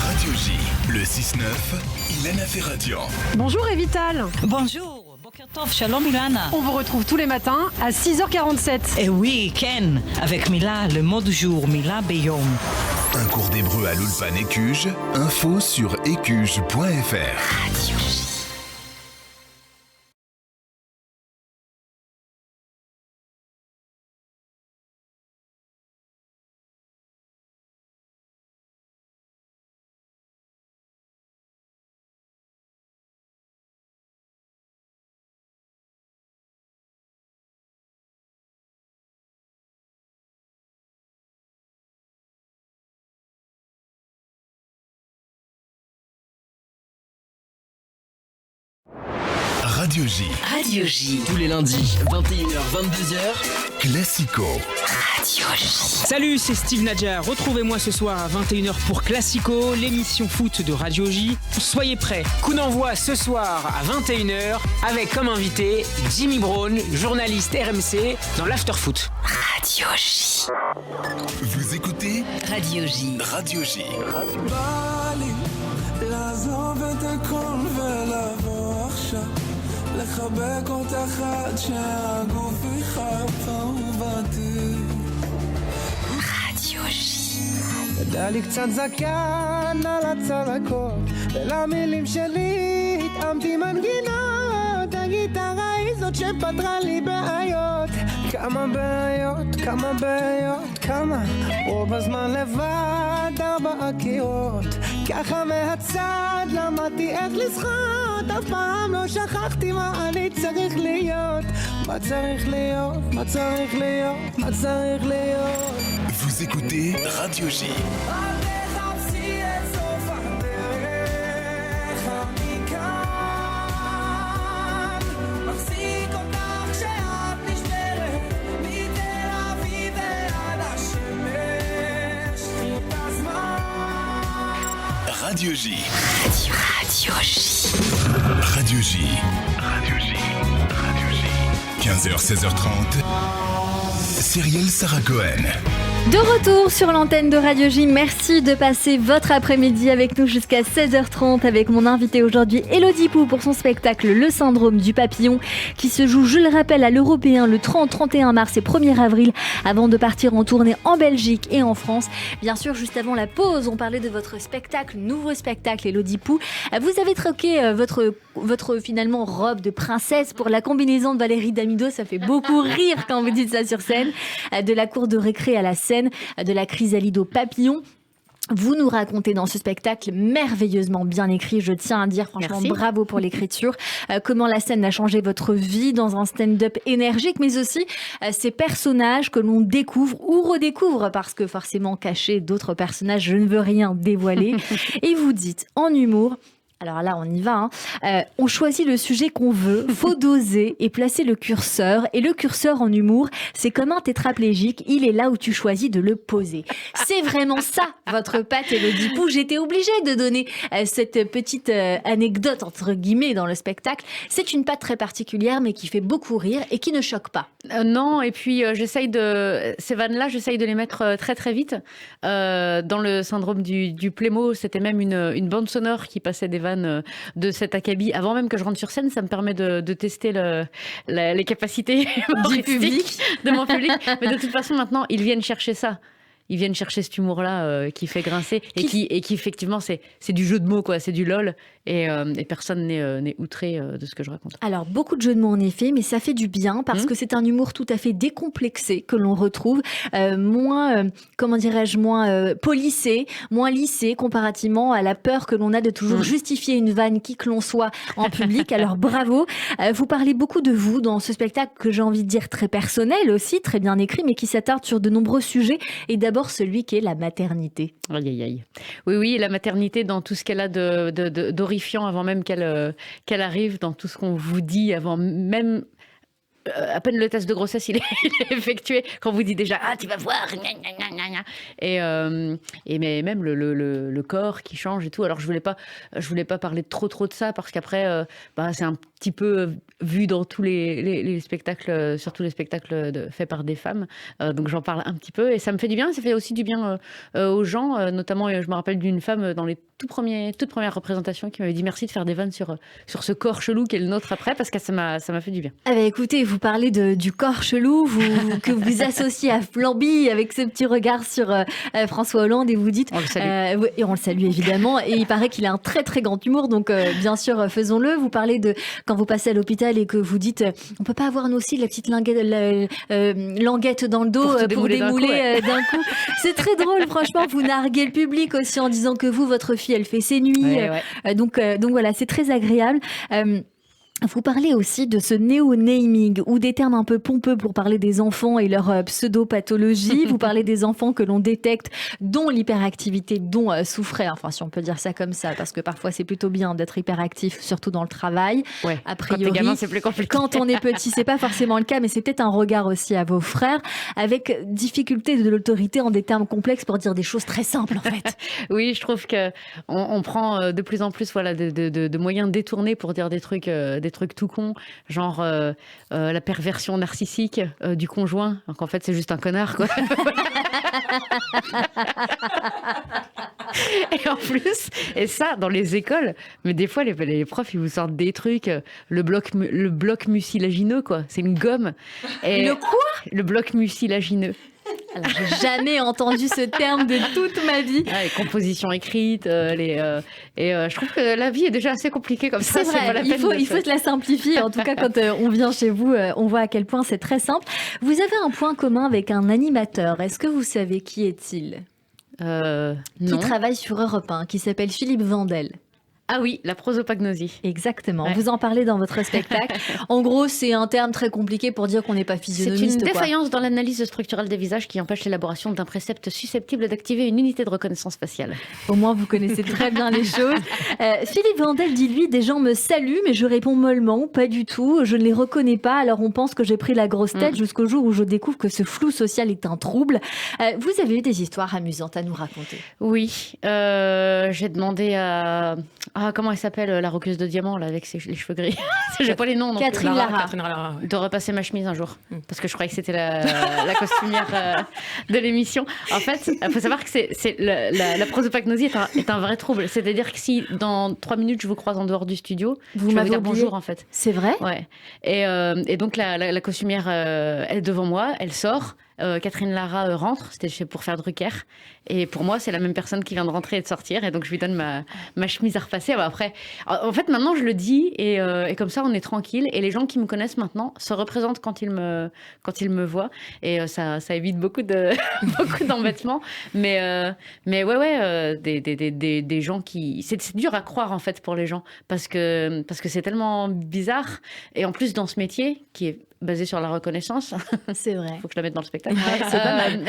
Radio J, le 6-9, Ilana Ferradian.
Bonjour Evital.
Bonjour. Bokertov, shalom Ilana.
On vous retrouve tous les matins à 6h47.
Et oui, Ken, avec Mila, le mot du jour, Mila Beyom.
Un cours d'hébreu à l'Ulpan Écuge, info sur écuge.fr.
Radio J.
Radio J.
Radio J.
Tous les lundis, 21h, 22h.
Classico.
Radio J.
Salut, c'est Steve Nadja. Retrouvez-moi ce soir à 21h pour Classico, l'émission foot de Radio J. Soyez prêts. Coup d'envoi ce soir à 21h avec comme invité Jimmy Brown, journaliste RMC dans l'Afterfoot.
Radio J.
Vous écoutez
Radio J.
Radio J.
לחבק אותך עד שהגוף יחרף אהובתי.
רדיו ז'י.
גדל לי קצת זקן על הצלקות, ולמילים שלי התאמתי מנגינות. הגיטרה היא זאת שפתרה לי בעיות. כמה בעיות, כמה בעיות, כמה. רוב הזמן לבד 4 קירות. ככה מהצד למדתי איך לשחות. אף פעם לא שכחתי מה אני צריך להיות. מה צריך להיות, מה צריך להיות, מה צריך להיות.
Vous écoutez Radio J. Radio J.
Radio J.
Radio J. Radio J. Radio J. 15h, 16h30. Cyrielle Sarah Cohen.
De retour sur l'antenne de Radio J, merci de passer votre après-midi avec nous jusqu'à 16h30 avec mon invité aujourd'hui Elodie Pou pour son spectacle Le Syndrome du Papillon qui se joue, je le rappelle, à l'Européen le 30, 31 mars et 1er avril avant de partir en tournée en Belgique et en France. Bien sûr, juste avant la pause, on parlait de votre spectacle, nouveau spectacle Elodie Pou. Vous avez troqué votre finalement robe de princesse pour la combinaison de Valérie Damido, ça fait beaucoup rire quand vous dites ça sur scène, de la cour de récré à la scène, de la chrysalide au papillon. Vous nous racontez dans ce spectacle merveilleusement bien écrit, je tiens à dire franchement
Merci.
Bravo pour l'écriture, comment la scène a changé votre vie dans un stand-up énergique, mais aussi ces personnages que l'on découvre ou redécouvre parce que forcément cachés d'autres personnages, je ne veux rien dévoiler. Et vous dites en humour, alors là, on y va. On choisit le sujet qu'on veut, faut doser et placer le curseur. Et le curseur en humour, c'est comme un tétraplégique, il est là où tu choisis de le poser. C'est vraiment ça, votre patte Elodie Pou. J'étais obligée de donner cette petite anecdote, entre guillemets, dans le spectacle. C'est une patte très particulière, mais qui fait beaucoup rire et qui ne choque pas.
Non, et puis ces vannes-là, j'essaye de les mettre très très vite. Dans le syndrome du Plémo, c'était même une bande sonore qui passait des vannes de cet acabit. Avant même que je rentre sur scène, ça me permet de tester les capacités
Du public.
de mon public. Mais de toute façon, maintenant, ils viennent chercher ça. ils viennent chercher cet humour-là qui fait grincer et qui effectivement, c'est du jeu de mots, quoi. C'est du lol. Et personne n'est outré de ce que je raconte.
Alors, beaucoup de jeux de mots en effet, mais ça fait du bien parce que c'est un humour tout à fait décomplexé que l'on retrouve, moins, comment dirais-je, moins polissé, moins lissé comparativement à la peur que l'on a de toujours justifier une vanne qui que l'on soit en public. Alors, bravo. Vous parlez beaucoup de vous dans ce spectacle que j'ai envie de dire très personnel aussi, très bien écrit, mais qui s'attarde sur de nombreux sujets. Et d'abord, celui qui est la maternité.
Aïe, aïe, aïe. Oui, la maternité dans tout ce qu'elle a d'horrifiant avant même qu'elle arrive, dans tout ce qu'on vous dit avant même à peine le test de grossesse il est effectué, quand on vous dit déjà tu vas voir, et mais même le corps qui change et tout. Alors je voulais pas parler trop de ça parce qu'après c'est un petit peu vu dans tous les spectacles, surtout les spectacles faits par des femmes, donc j'en parle un petit peu et ça me fait du bien. Ça fait aussi du bien aux gens, notamment je me rappelle d'une femme dans les toutes premières représentations qui m'avait dit merci de faire des vannes sur ce corps chelou qui est le nôtre après, parce que ça m'a fait du bien.
Ah bah écoutez, vous parlez du corps chelou que vous associez à Flamby avec ce petit regard sur François Hollande, et vous dites...
On le salue.
Et on le salue évidemment, et il paraît qu'il a un très très grand humour, donc bien sûr faisons-le. Vous parlez de quand vous passez à l'hôpital et que vous dites on peut pas avoir nous aussi la petite languette dans le dos pour démouler d'un coup. C'est très drôle, franchement. Vous narguez le public aussi en disant que votre fille elle fait ses nuits, donc voilà, c'est très agréable. Vous parlez aussi de ce néo-naming, ou des termes un peu pompeux pour parler des enfants et leur pseudo-pathologie. Vous parlez des enfants que l'on détecte, dont l'hyperactivité, dont souffrait, enfin si on peut dire ça comme ça, parce que parfois c'est plutôt bien d'être hyperactif, surtout dans le travail.
Ouais,
a priori,
quand t'es gamin, c'est plus compliqué.
Quand on est petit, c'est pas forcément le cas, mais c'est peut-être un regard aussi à vos frères, avec difficulté de l'autorité en des termes complexes pour dire des choses très simples en fait.
Oui, je trouve qu'on prend de plus en plus de moyens détournés pour dire des trucs tout cons, genre la perversion narcissique du conjoint, alors qu'en fait c'est juste un connard, quoi. Et en plus, et ça dans les écoles, mais des fois les profs ils vous sortent des trucs, le bloc mucilagineux, quoi, c'est une gomme. Et
le quoi ?
Le bloc mucilagineux.
Alors, j'ai jamais entendu ce terme de toute ma vie.
Les compositions écrites, et je trouve que la vie est déjà assez compliquée comme ça.
C'est vrai,
pas la
il faut
peine
se la simplifier. En tout cas, quand on vient chez vous, on voit à quel point c'est très simple. Vous avez un point commun avec un animateur. Est-ce que vous savez qui est-il ?
Non.
Qui travaille sur Europe 1, qui s'appelle Philippe Vandel.
Ah oui, la prosopagnosie.
Exactement.
Ouais.
Vous en parlez dans votre spectacle. En gros, c'est un terme très compliqué pour dire qu'on n'est pas physionomiste.
C'est une défaillance dans l'analyse structurelle des visages qui empêche l'élaboration d'un précepte susceptible d'activer une unité de reconnaissance faciale.
Au moins, vous connaissez très bien les choses. Philippe Vandel dit, lui, des gens me saluent, mais je réponds mollement, pas du tout. Je ne les reconnais pas, alors on pense que j'ai pris la grosse tête jusqu'au jour où je découvre que ce flou social est un trouble. Vous avez eu des histoires amusantes à nous raconter?
Oui, j'ai demandé à... comment elle s'appelle, la roqueuse de diamant, là, avec les cheveux gris. J'ai pas les noms.
Catherine Lara.
De repasser ma chemise un jour. Parce que je croyais que c'était la costumière de l'émission. En fait, il faut savoir que la prosopagnosie est un vrai trouble. C'est-à-dire que si dans 3 minutes, je vous croise en dehors du studio,
vous
je vais vous dire
oublié.
bonjour, en fait.
C'est vrai?
Ouais. Et donc, la costumière est devant moi, elle sort. Catherine Lara rentre, c'était pour faire Drucker. Et pour moi, c'est la même personne qui vient de rentrer et de sortir. Et donc, je lui donne ma chemise à repasser. Après, en fait, maintenant, je le dis. Et comme ça, on est tranquille. Et les gens qui me connaissent maintenant se représentent quand ils me voient. Et ça évite beaucoup d'embêtements. Mais des gens qui... C'est dur à croire, en fait, pour les gens. Parce que c'est tellement bizarre. Et en plus, dans ce métier, qui est basé sur la reconnaissance.
C'est vrai.
Faut que je la mette dans le spectacle.
Ouais, c'est pas mal.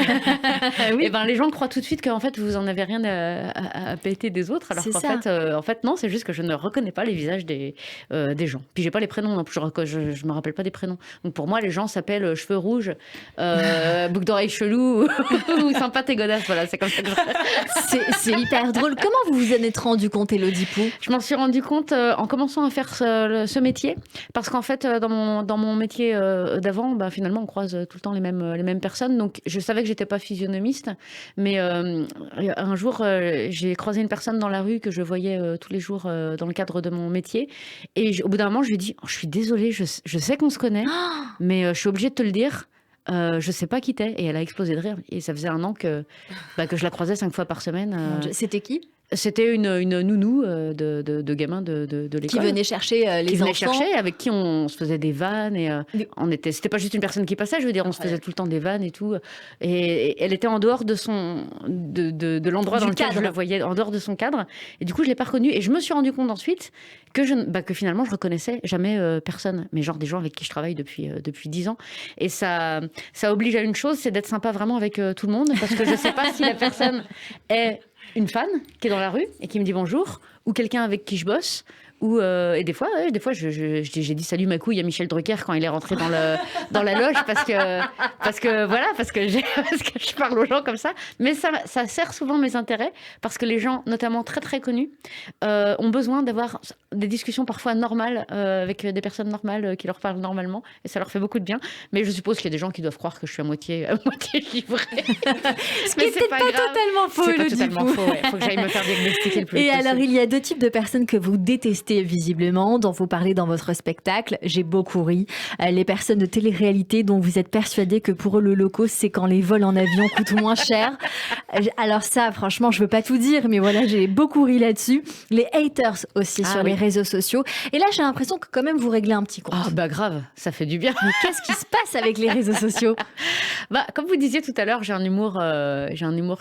Oui. Et ben, les gens croient tout de suite qu'en fait, vous en avez rien à péter des autres. Alors qu'en fait, non, c'est juste que je ne reconnais pas les visages des gens. Puis j'ai pas les prénoms non plus. Je me rappelle pas des prénoms. Donc pour moi, les gens s'appellent cheveux rouges, boucle d'oreille chelou ou sympa et godasse. Voilà, c'est comme ça que
c'est hyper drôle. Comment vous vous en êtes rendu compte, Élodie Pou?
Je m'en suis rendu compte en commençant à faire ce métier. Parce qu'en fait, dans mon métier d'avant, finalement, on croise tout le temps les mêmes personnes. Donc, je savais que j'étais pas physionomiste, mais un jour, j'ai croisé une personne dans la rue que je voyais tous les jours dans le cadre de mon métier. Et au bout d'un moment, je lui ai dit, je suis désolée, je sais qu'on se connaît, mais je suis obligée de te le dire. Je sais pas qui t'es. Et elle a explosé de rire. Et ça faisait 1 an que je la croisais 5 fois par semaine.
C'était qui ?
C'était une nounou de gamins de l'école.
Qui venait chercher les enfants.
Avec qui on se faisait des vannes. Et c'était pas juste une personne qui passait, je veux dire, on se faisait tout le temps des vannes et tout. Et elle était en dehors de l'endroit dans lequel je la voyais, en dehors de son cadre. Et du coup, je l'ai pas reconnue. Et je me suis rendu compte ensuite que finalement, je reconnaissais jamais personne. Mais genre des gens avec qui je travaille depuis 10 ans. Et ça oblige à une chose, c'est d'être sympa vraiment avec tout le monde. Parce que je sais pas si la personne est une fan qui est dans la rue et qui me dit bonjour, ou quelqu'un avec qui je bosse, et des fois j'ai dit salut ma couille à Michel Drucker quand il est rentré dans la loge parce que je parle aux gens comme ça. Mais ça sert souvent mes intérêts parce que les gens, notamment très très connus, ont besoin d'avoir des discussions parfois normales avec des personnes normales qui leur parlent normalement, et ça leur fait beaucoup de bien. Mais je suppose qu'il y a des gens qui doivent croire que je suis à moitié givrée.
Ce qui n'est peut-être pas totalement faux.
C'est pas totalement faux. Ouais. Faut que j'aille me faire diagnostiquer le plus vite possible.
Alors il y a 2 types de personnes que vous détestez visiblement, dont vous parlez dans votre spectacle. J'ai beaucoup ri. Les personnes de télé-réalité dont vous êtes persuadés que pour eux le low cost, c'est quand les vols en avion coûtent moins cher. Alors ça, franchement, je veux pas tout dire, mais voilà, j'ai beaucoup ri là-dessus. Les haters aussi sur les réseaux sociaux. Et là, j'ai l'impression que quand même vous réglez un petit compte.
Grave, ça fait du bien.
Mais qu'est-ce qui se passe avec les réseaux sociaux ?
Comme vous disiez tout à l'heure, j'ai un humour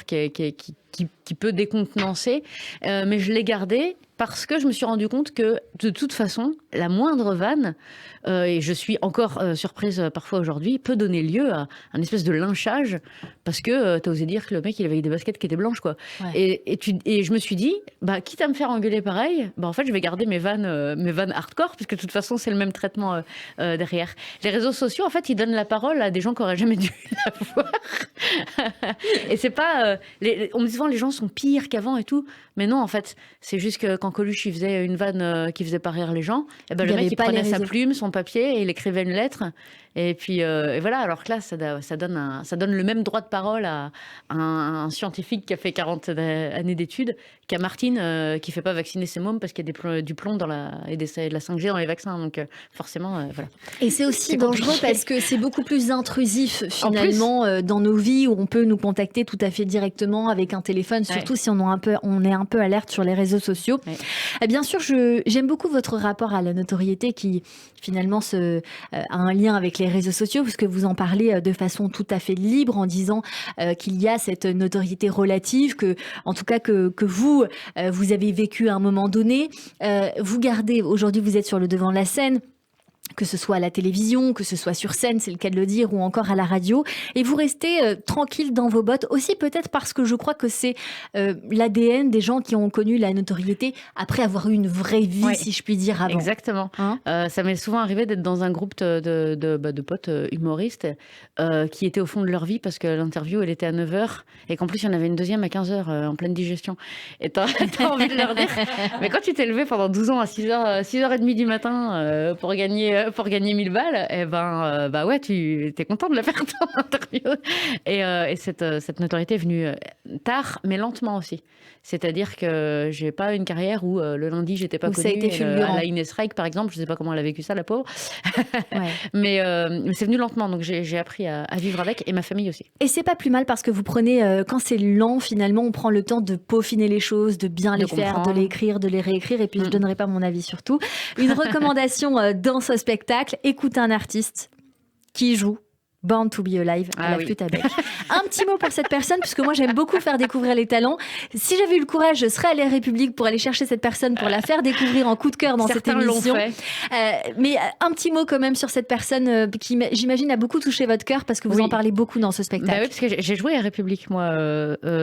qui peut décontenancer, mais je l'ai gardé parce que je me suis rendu compte que de toute façon, la moindre vanne, et je suis encore surprise parfois aujourd'hui, peut donner lieu à un espèce de lynchage parce que t'as osé dire que le mec il avait des baskets qui étaient blanches, quoi. Ouais. Et je me suis dit, quitte à me faire engueuler pareil, en fait je vais garder mes vannes hardcore puisque de toute façon c'est le même traitement derrière. Les réseaux sociaux, en fait, ils donnent la parole à des gens qui auraient jamais dû l'avoir. Et c'est pas, on me dit souvent les gens sont pires qu'avant et tout, mais non, en fait, c'est juste que quand Coluche il faisait une vanne qui faisait pas rire les gens, le mec il prenait sa plume, son papier et il écrivait une lettre. Et puis et voilà, alors que là ça donne le même droit de parole à un scientifique qui a fait 40 années d'études qu'à Martine qui fait pas vacciner ses mômes parce qu'il y a du plomb et de la 5G dans les vaccins, donc forcément voilà.
Et c'est aussi dangereux parce que c'est beaucoup plus intrusif finalement dans nos vies, où on peut nous contacter tout à fait directement avec un téléphone, surtout si on est un peu alerte sur les réseaux sociaux. Et bien sûr, j'aime beaucoup votre rapport à la notoriété qui finalement a un lien avec les réseaux sociaux, parce que vous en parlez de façon tout à fait libre en disant qu'il y a cette notoriété relative, en tout cas que vous avez vécu à un moment donné. Vous gardez, aujourd'hui vous êtes sur le devant de la scène, que ce soit à la télévision, que ce soit sur scène, c'est le cas de le dire, ou encore à la radio. Et vous restez tranquille dans vos bottes, aussi peut-être parce que je crois que c'est l'ADN des gens qui ont connu la notoriété après avoir eu une vraie vie, si je puis dire, avant.
Exactement. Ça m'est souvent arrivé d'être dans un groupe de potes humoristes qui étaient au fond de leur vie parce que l'interview, elle était à 9h et qu'en plus, il y en avait une deuxième à 15h en pleine digestion. Et t'as envie de leur dire, mais quand tu t'es levé pendant 12 ans à 6h30 du matin pour gagner 1000 balles, ouais, tu es content de la faire ton interview. Et cette notoriété est venue tard, mais lentement aussi. C'est-à-dire que j'ai pas une carrière où le lundi j'étais pas connue. À la Ines Reich, par exemple, je sais pas comment elle a vécu ça, la pauvre. Mais c'est venu lentement, donc j'ai appris à vivre avec, et ma famille aussi.
Et c'est pas plus mal parce que vous prenez, quand c'est lent, finalement, on prend le temps de peaufiner les choses, de bien les faire, de les écrire, de les réécrire, et puis je donnerai pas mon avis sur tout. Une recommandation dans ce spectacle: écoutez un artiste qui joue Born to be Alive à la flûte à bec. Un petit mot pour cette personne, puisque moi j'aime beaucoup faire découvrir les talents. Si j'avais eu le courage, je serais allée à République pour aller chercher cette personne, pour la faire découvrir en coup de cœur dans cette émission. Mais un petit mot quand même sur cette personne qui, j'imagine, a beaucoup touché votre cœur parce que vous en parlez beaucoup dans ce spectacle.
Oui, parce que j'ai joué à République, moi,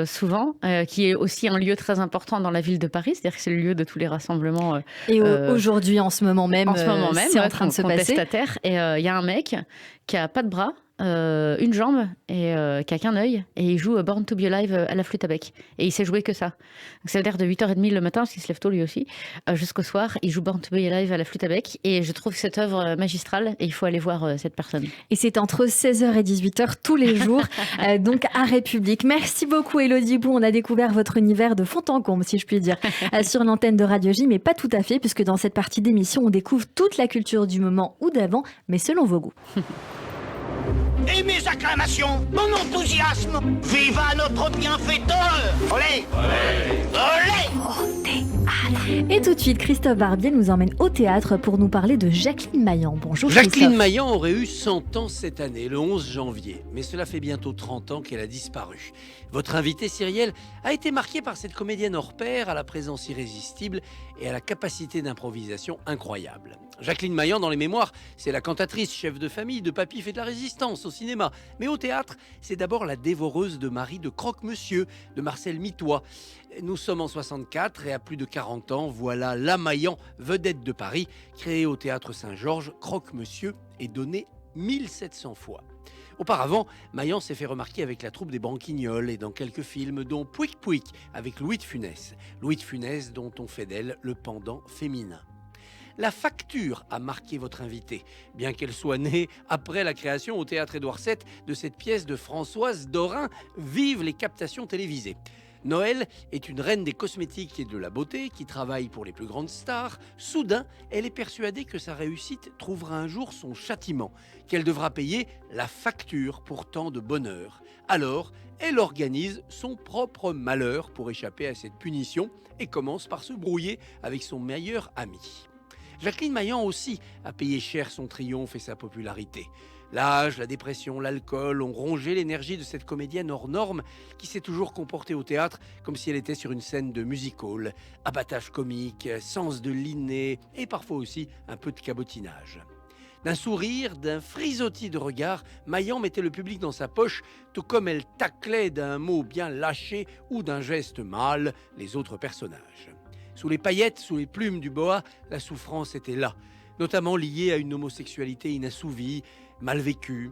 souvent, qui est aussi un lieu très important dans la ville de Paris, c'est-à-dire que c'est le lieu de tous les rassemblements.
Et aujourd'hui, en ce moment même, c'est en train de se passer.
Et il y a un mec qui a pas de bras, une jambe et qui a qu'un œil, et il joue Born to be Alive à la flûte à bec, et il sait jouer que ça. Donc ça veut dire de 8h30 le matin, parce qu'il se lève tôt lui aussi, jusqu'au soir, il joue Born to be Alive à la flûte à bec, et je trouve cette œuvre magistrale, et il faut aller voir cette personne.
Et c'est entre 16h et 18h tous les jours, donc à République. Merci beaucoup Élodie Bou, on a découvert votre univers de fond en comble, si je puis dire, sur l'antenne de Radio J, mais pas tout à fait, puisque dans cette partie d'émission, on découvre toute la culture du moment ou d'avant, mais selon vos goûts.
et mes acclamations, mon enthousiasme. Viva notre bienfaiteur. Olé, olé.
Et tout de suite, Christophe Barbier nous emmène au théâtre pour nous parler de Jacqueline Maillan. Bonjour
Jacqueline
Christophe.
Maillan aurait eu 100 ans cette année, le 11 janvier. Mais cela fait bientôt 30 ans qu'elle a disparu. Votre invité, Cyrielle, a été marqué par cette comédienne hors pair, à la présence irrésistible et à la capacité d'improvisation incroyable. Jacqueline Maillan, dans les mémoires, c'est la cantatrice, chef de famille de Papy fait de la résistance au cinéma. Mais au théâtre, c'est d'abord la dévoreuse de Marie de Croque-Monsieur, de Marcel Mitois. Nous sommes en 64 et à plus de 40 ans, voilà la Maillan, vedette de Paris, créée au théâtre Saint-Georges. Croque-Monsieur est donnée 1700 fois. Auparavant, Maillan s'est fait remarquer avec la troupe des Branquignoles et dans quelques films, dont Pouic Pouic avec Louis de Funès. Louis de Funès dont on fait d'elle le pendant féminin. La facture a marqué votre invité, bien qu'elle soit née après la création au théâtre Édouard VII de cette pièce de Françoise Dorin, Vive les captations télévisées. Noël est une reine des cosmétiques et de la beauté qui travaille pour les plus grandes stars. Soudain, elle est persuadée que sa réussite trouvera un jour son châtiment, qu'elle devra payer la facture pour tant de bonheur. Alors, elle organise son propre malheur pour échapper à cette punition et commence par se brouiller avec son meilleur ami. Jacqueline Maillan aussi a payé cher son triomphe et sa popularité. L'âge, la dépression, l'alcool ont rongé l'énergie de cette comédienne hors norme qui s'est toujours comportée au théâtre comme si elle était sur une scène de music-hall. Abattage comique, sens de l'inné et parfois aussi un peu de cabotinage. D'un sourire, d'un frisottis de regard, Maillan mettait le public dans sa poche, tout comme elle taclait d'un mot bien lâché ou d'un geste mâle les autres personnages. Sous les paillettes, sous les plumes du boa, la souffrance était là, notamment liée à une homosexualité inassouvie, mal vécue.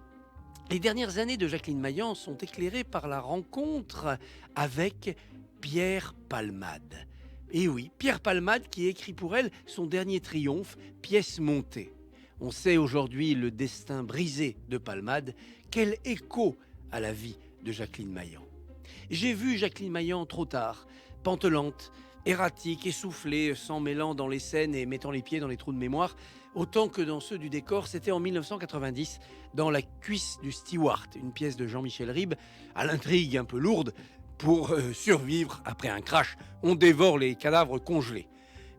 Les dernières années de Jacqueline Maillan sont éclairées par la rencontre avec Pierre Palmade. Et oui, Pierre Palmade qui écrit pour elle son dernier triomphe, Pièce montée. On sait aujourd'hui le destin brisé de Palmade, quel écho à la vie de Jacqueline Maillan. J'ai vu Jacqueline Maillan trop tard, pantelante, erratique, essoufflée, s'en mêlant dans les scènes et mettant les pieds dans les trous de mémoire, autant que dans ceux du décor. C'était en 1990, dans La cuisse du Stewart, une pièce de Jean-Michel Ribes, à l'intrigue un peu lourde. Pour survivre après un crash, on dévore les cadavres congelés.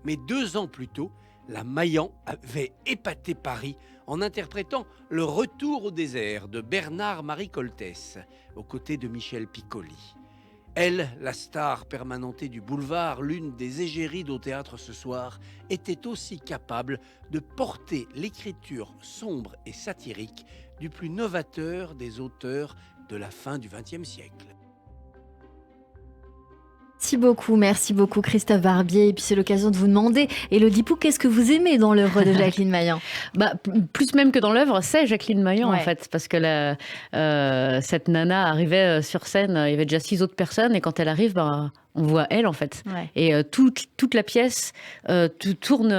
Mais 2 ans plus tôt, la Maillan avait épaté Paris en interprétant Le Retour au désert de Bernard-Marie Coltès, aux côtés de Michel Piccoli. Elle, la star permanentée du boulevard, l'une des égéries au théâtre ce soir, était aussi capable de porter l'écriture sombre et satirique du plus novateur des auteurs de la fin du XXe siècle.
Merci beaucoup Christophe Barbier. Et puis c'est l'occasion de vous demander, Élodie Pou, qu'est-ce que vous aimez dans l'œuvre de Jacqueline Maillan?
Plus même que dans l'œuvre, c'est Jacqueline Maillan
Ouais.
en fait, parce que cette nana arrivait sur scène, il y avait déjà 6 autres personnes et quand elle arrive, on voit elle en fait.
Ouais.
Et toute la pièce tourne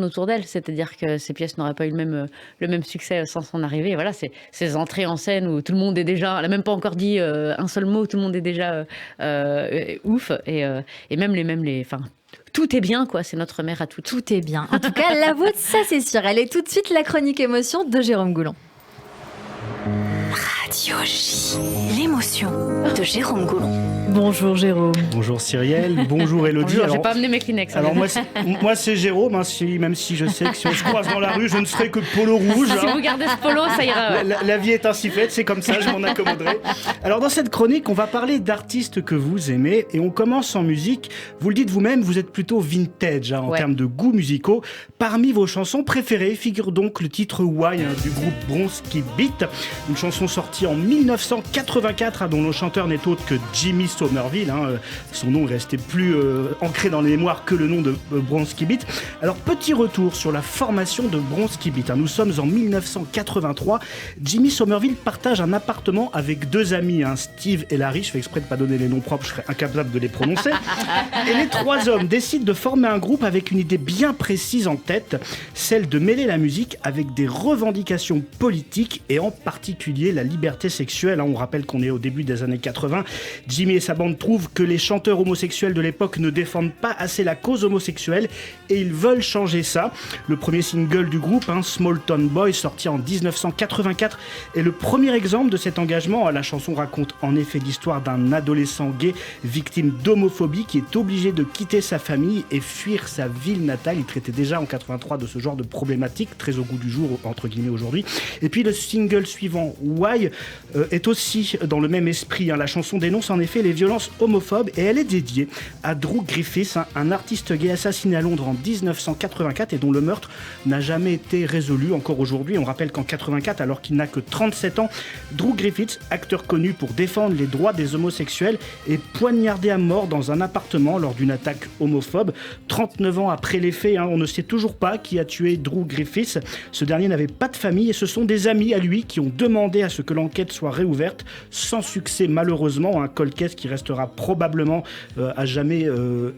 autour d'elle, c'est-à-dire que ces pièces n'auraient pas eu le même succès sans son arrivée. Et voilà, c'est ces entrées en scène où tout le monde est déjà, elle n'a même pas encore dit un seul mot, tout le monde est déjà ouf. Et même les enfin, tout est bien, quoi. C'est notre mère à toutes.
Tout est bien. En tout cas, la vôtre, ça c'est sûr. Elle est tout de suite la chronique émotion de Jérôme Goulon.
Radio J, l'émotion de Jérôme Goulon.
Bonjour Jérôme.
Bonjour Cyrielle, bonjour Élodie.
Bonjour, j'ai pas amené mes Kleenex.
Alors moi c'est Jérôme, même si je sais que si on se croise dans la rue, je ne serai que polo rouge.
Si vous gardez ce polo, ça ira.
La vie est ainsi faite, c'est comme ça, je m'en accommoderai. Alors dans cette chronique, on va parler d'artistes que vous aimez et on commence en musique. Vous le dites vous-même, vous êtes plutôt vintage en termes de goûts musicaux. Parmi vos chansons préférées figure donc le titre Why du groupe Bronski Beat, une chanson sortie en 1984 dont le chanteur n'est autre que Jimmy Somerville. Son nom est resté plus ancré dans les mémoires que le nom de Bronski Beat. Alors petit retour sur la formation de Bronski Beat. Nous sommes en 1983. Jimmy Somerville partage un appartement avec 2 amis, Steve et Larry. Je fais exprès de ne pas donner les noms propres, je serais incapable de les prononcer. Et les 3 hommes décident de former un groupe avec une idée bien précise en tête, celle de mêler la musique avec des revendications politiques et en particulier la liberté liberté sexuelle. On rappelle qu'on est au début des années 80. Jimmy et sa bande trouvent que les chanteurs homosexuels de l'époque ne défendent pas assez la cause homosexuelle et ils veulent changer ça. Le premier single du groupe, Small Town Boy, sorti en 1984, est le premier exemple de cet engagement. La chanson raconte en effet l'histoire d'un adolescent gay victime d'homophobie qui est obligé de quitter sa famille et fuir sa ville natale. Il traitait déjà en 83 de ce genre de problématique, très au goût du jour entre guillemets aujourd'hui. Et puis le single suivant, Why, est aussi dans le même esprit. La chanson dénonce en effet les violences homophobes et elle est dédiée à Drew Griffiths, un artiste gay assassiné à Londres en 1984 et dont le meurtre n'a jamais été résolu encore aujourd'hui. On rappelle qu'en 84, alors qu'il n'a que 37 ans, Drew Griffiths, acteur connu pour défendre les droits des homosexuels, est poignardé à mort dans un appartement lors d'une attaque homophobe. 39 ans après les faits, on ne sait toujours pas qui a tué Drew Griffiths. Ce dernier n'avait pas de famille et ce sont des amis à lui qui ont demandé à ce que l'enquête soit réouverte, sans succès malheureusement, un cold case qui restera probablement à jamais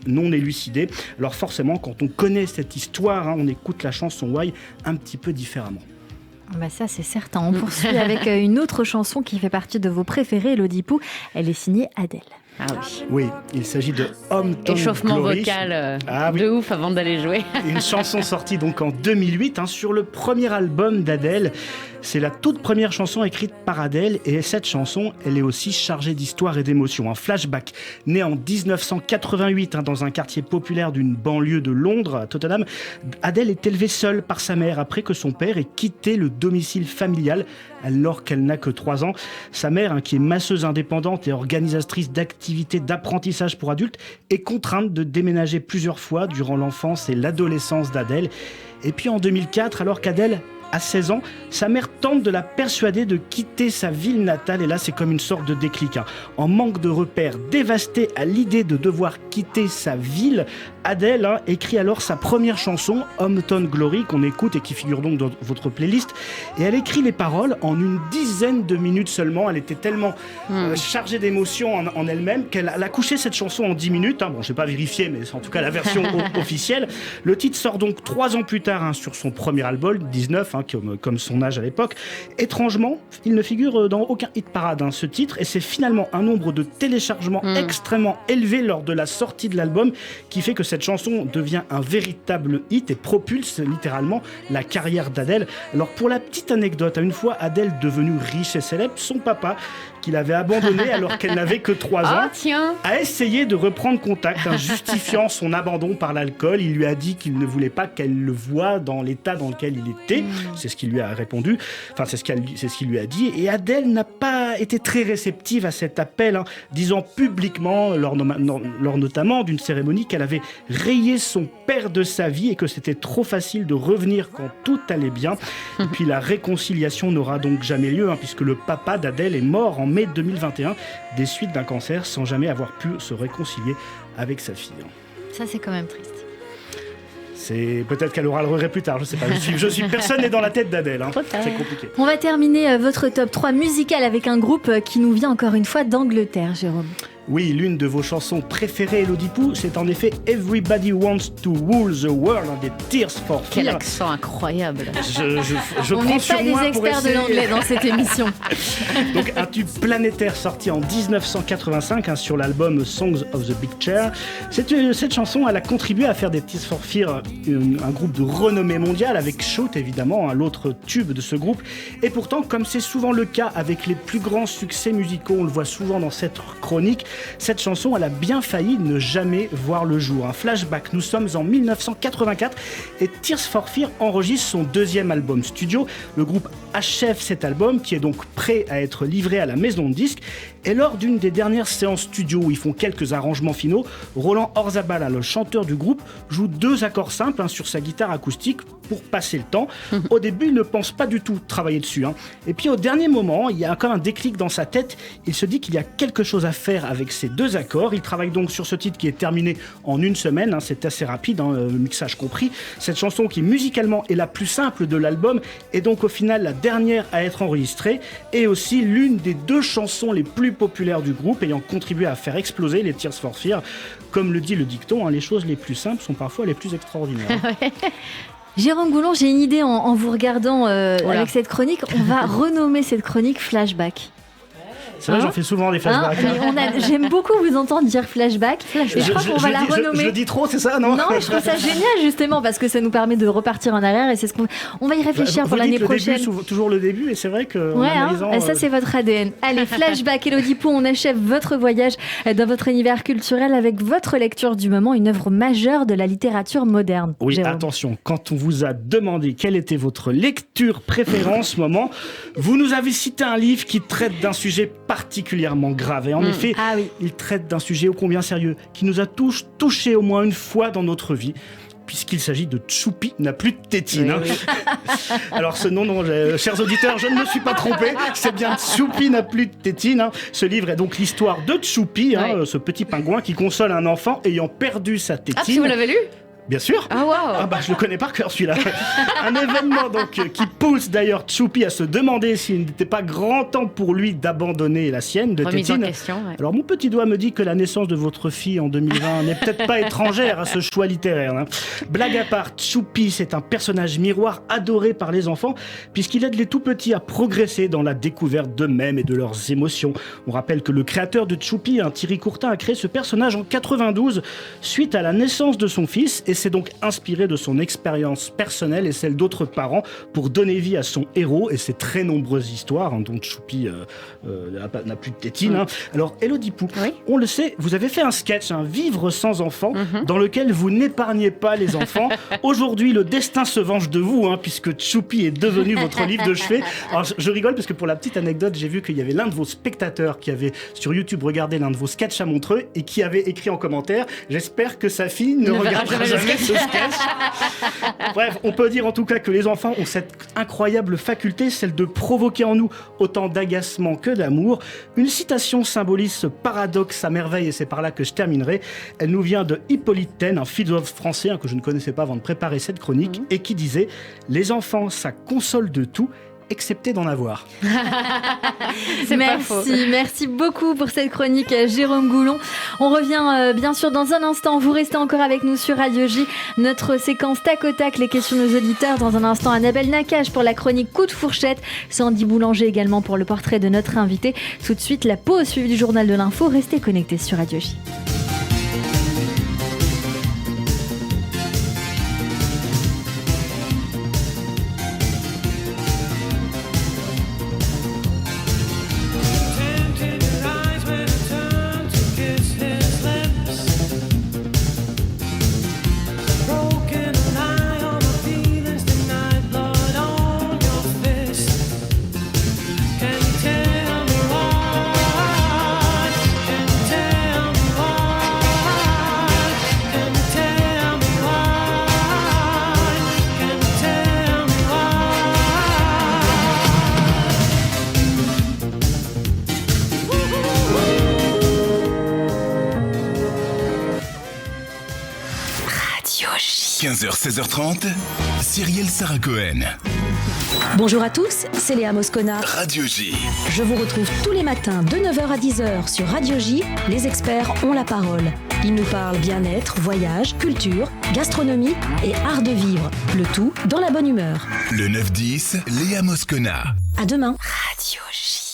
non élucidé. Alors forcément, quand on connaît cette histoire, on écoute la chanson Why un petit peu différemment.
Ça c'est certain. On poursuit avec une autre chanson qui fait partie de vos préférées, Elodie Pou. Elle est signée Adèle.
Ah oui.
Oui, il s'agit de Hometown
Échauffement
Glory.
vocal de ouf avant d'aller jouer.
Une chanson sortie donc en 2008 sur le premier album d'Adèle. C'est la toute première chanson écrite par Adèle et cette chanson, elle est aussi chargée d'histoire et d'émotion. Un flashback né en 1988 dans un quartier populaire d'une banlieue de Londres, à Tottenham. Adèle est élevée seule par sa mère après que son père ait quitté le domicile familial alors qu'elle n'a que 3 ans. Sa mère, qui est masseuse indépendante et organisatrice d'activités d'apprentissage pour adultes, est contrainte de déménager plusieurs fois durant l'enfance et l'adolescence d'Adèle. Et puis en 2004, alors qu'Adèle a 16 ans, sa mère tente de la persuader de quitter sa ville natale et là c'est comme une sorte de déclic. En manque de repères, dévastée à l'idée de devoir quitter sa ville, Adèle écrit alors sa première chanson, Hometown Glory, qu'on écoute et qui figure donc dans votre playlist. Et elle écrit les paroles en une dizaine de minutes seulement. Elle était tellement chargée d'émotions en elle-même qu'elle a couché cette chanson en 10 minutes. Bon, je n'ai pas vérifié, mais c'est en tout cas la version officielle. Le titre sort donc 3 ans plus tard sur son premier album, 19, comme son âge à l'époque. Étrangement, il ne figure dans aucun hit parade, ce titre, et c'est finalement un nombre de téléchargements extrêmement élevé lors de la sortie de l'album qui fait que cette chanson devient un véritable hit et propulse littéralement la carrière d'Adèle. Alors pour la petite anecdote, une fois Adèle devenue riche et célèbre, son papa, qui l'avait abandonnée alors qu'elle n'avait que 3 ans, a essayé de reprendre contact, justifiant son abandon par l'alcool. Il lui a dit qu'il ne voulait pas qu'elle le voie dans l'état dans lequel il était. C'est ce qu'il lui a répondu. Enfin, c'est ce qu'il lui a dit. Et Adèle n'a pas été très réceptive à cet appel, disant publiquement, lors notamment d'une cérémonie, qu'elle avait rayé son père de sa vie et que c'était trop facile de revenir quand tout allait bien. Et puis la réconciliation n'aura donc jamais lieu, puisque le papa d'Adèle est mort en mai 2021 des suites d'un cancer sans jamais avoir pu se réconcilier avec sa fille.
Ça, c'est quand même triste.
C'est peut-être qu'elle aura le regret plus tard, je sais pas. Personne n'est dans la tête d'Adèle, c'est compliqué.
On va terminer votre top 3 musical avec un groupe qui nous vient encore une fois d'Angleterre, Jérôme.
Oui, l'une de vos chansons préférées, Elodie Pou, c'est en effet Everybody Wants to Rule the World, des Tears for Fears.
Quel accent incroyable.
On n'est pas des experts de l'anglais dans cette émission.
Donc un tube planétaire sorti en 1985 sur l'album Songs of the Big Chair. Cette chanson, elle a contribué à faire des Tears for Fears un groupe de renommée mondiale avec Shout évidemment, l'autre tube de ce groupe. Et pourtant, comme c'est souvent le cas avec les plus grands succès musicaux, on le voit souvent dans cette chronique, cette chanson, elle a bien failli ne jamais voir le jour. Un flashback, nous sommes en 1984 et Tears for Fears enregistre son 2e album studio. Le groupe achève cet album qui est donc prêt à être livré à la maison de disques. Et lors d'une des dernières séances studio où ils font quelques arrangements finaux, Roland Orzabal, le chanteur du groupe, joue 2 accords simples sur sa guitare acoustique pour passer le temps. Au début, il ne pense pas du tout travailler dessus. Et puis au dernier moment, il y a encore un déclic dans sa tête. Il se dit qu'il y a quelque chose à faire avec ces 2 accords. Il travaille donc sur ce titre qui est terminé en 1 semaine. C'est assez rapide, le mixage compris. Cette chanson qui musicalement est la plus simple de l'album est donc au final la dernière à être enregistrée et aussi l'une des 2 chansons les plus populaires du groupe, ayant contribué à faire exploser les Tears for Fears. Comme le dit le dicton, les choses les plus simples sont parfois les plus extraordinaires.
Jérôme Goulon, j'ai une idée en vous regardant avec cette chronique. On va renommer cette chronique Flashback.
C'est vrai, j'en fais souvent des flashbacks.
J'aime beaucoup vous entendre dire flashback. Et je crois qu'on va la renommer.
Je le dis trop, c'est ça, non?
Non, je trouve ça génial justement parce que ça nous permet de repartir en arrière et c'est ce qu'on va y réfléchir pour l'année prochaine.
Toujours le début et c'est vrai que.
Ça c'est votre ADN. Allez, Flashback, Élodie Pou, on achève votre voyage dans votre univers culturel avec votre lecture du moment, une œuvre majeure de la littérature moderne.
Oui,
Jérôme.
attention, quand on vous a demandé quelle était votre lecture préférée en ce moment, vous nous avez cité un livre qui traite d'un sujet particulièrement grave. Et en effet, il traite d'un sujet ô combien sérieux, qui nous a tous touchés au moins une fois dans notre vie, puisqu'il s'agit de Tchoupi n'a plus de tétine. Oui. Alors ce nom, chers auditeurs, je ne me suis pas trompé, c'est bien Tchoupi n'a plus de tétine. Ce livre est donc l'histoire de Tchoupi, ce petit pingouin qui console un enfant ayant perdu sa tétine.
Ah, si vous l'avez lu ?
Bien sûr.
Ah waouh.
Je le connais par cœur celui-là. Un événement donc qui pousse d'ailleurs Tchoupi à se demander s'il n'était pas grand temps pour lui d'abandonner la sienne de tétine. Alors mon petit doigt me dit que la naissance de votre fille en 2020 n'est peut-être pas étrangère à ce choix littéraire. Blague à part, Tchoupi c'est un personnage miroir adoré par les enfants puisqu'il aide les tout petits à progresser dans la découverte d'eux-mêmes et de leurs émotions. On rappelle que le créateur de Tchoupi, Thierry Courtin, a créé ce personnage en 92 suite à la naissance de son fils et s'est donc inspiré de son expérience personnelle et celle d'autres parents pour donner vie à son héros et ses très nombreuses histoires dont Tchoupi n'a plus de tétine. Alors Élodie Pou, on le sait, vous avez fait un sketch, Vivre sans enfants, dans lequel vous n'épargnez pas les enfants. Aujourd'hui, le destin se venge de vous, puisque Tchoupi est devenu votre livre de chevet. Alors je rigole parce que pour la petite anecdote, j'ai vu qu'il y avait l'un de vos spectateurs qui avait sur YouTube regardé l'un de vos sketchs à Montreux et qui avait écrit en commentaire « J'espère que sa fille ne regardera jamais ce sketch. » Bref, on peut dire en tout cas que les enfants ont cette incroyable faculté, celle de provoquer en nous autant d'agacement que d'amour. Une citation symbolise ce paradoxe à merveille et c'est par là que je terminerai. Elle nous vient de Hippolyte Taine, un philosophe français que je ne connaissais pas avant de préparer cette chronique et qui disait « Les enfants, ça console de tout. » excepté d'en avoir.
Merci beaucoup pour cette chronique, Jérôme Goulon. On revient bien sûr dans un instant. Vous restez encore avec nous sur Radio J. Notre séquence tac au tac, les questions de nos auditeurs. Dans un instant, Annabelle Nakache pour la chronique Coup de fourchette. Sandy Boulanger également pour le portrait de notre invité. Tout de suite, la pause suivie du journal de l'info. Restez connectés sur Radio J.
Radio J. 15h, 16h30, Cyrielle Sarah Cohen.
Bonjour à tous, c'est Léa Moscona.
Radio J.
Je vous retrouve tous les matins de 9h à 10h sur Radio J. Les experts ont la parole. Ils nous parlent bien-être, voyage, culture, gastronomie et art de vivre. Le tout dans la bonne humeur.
Le 9-10, Léa Moscona.
À demain.
Radio J.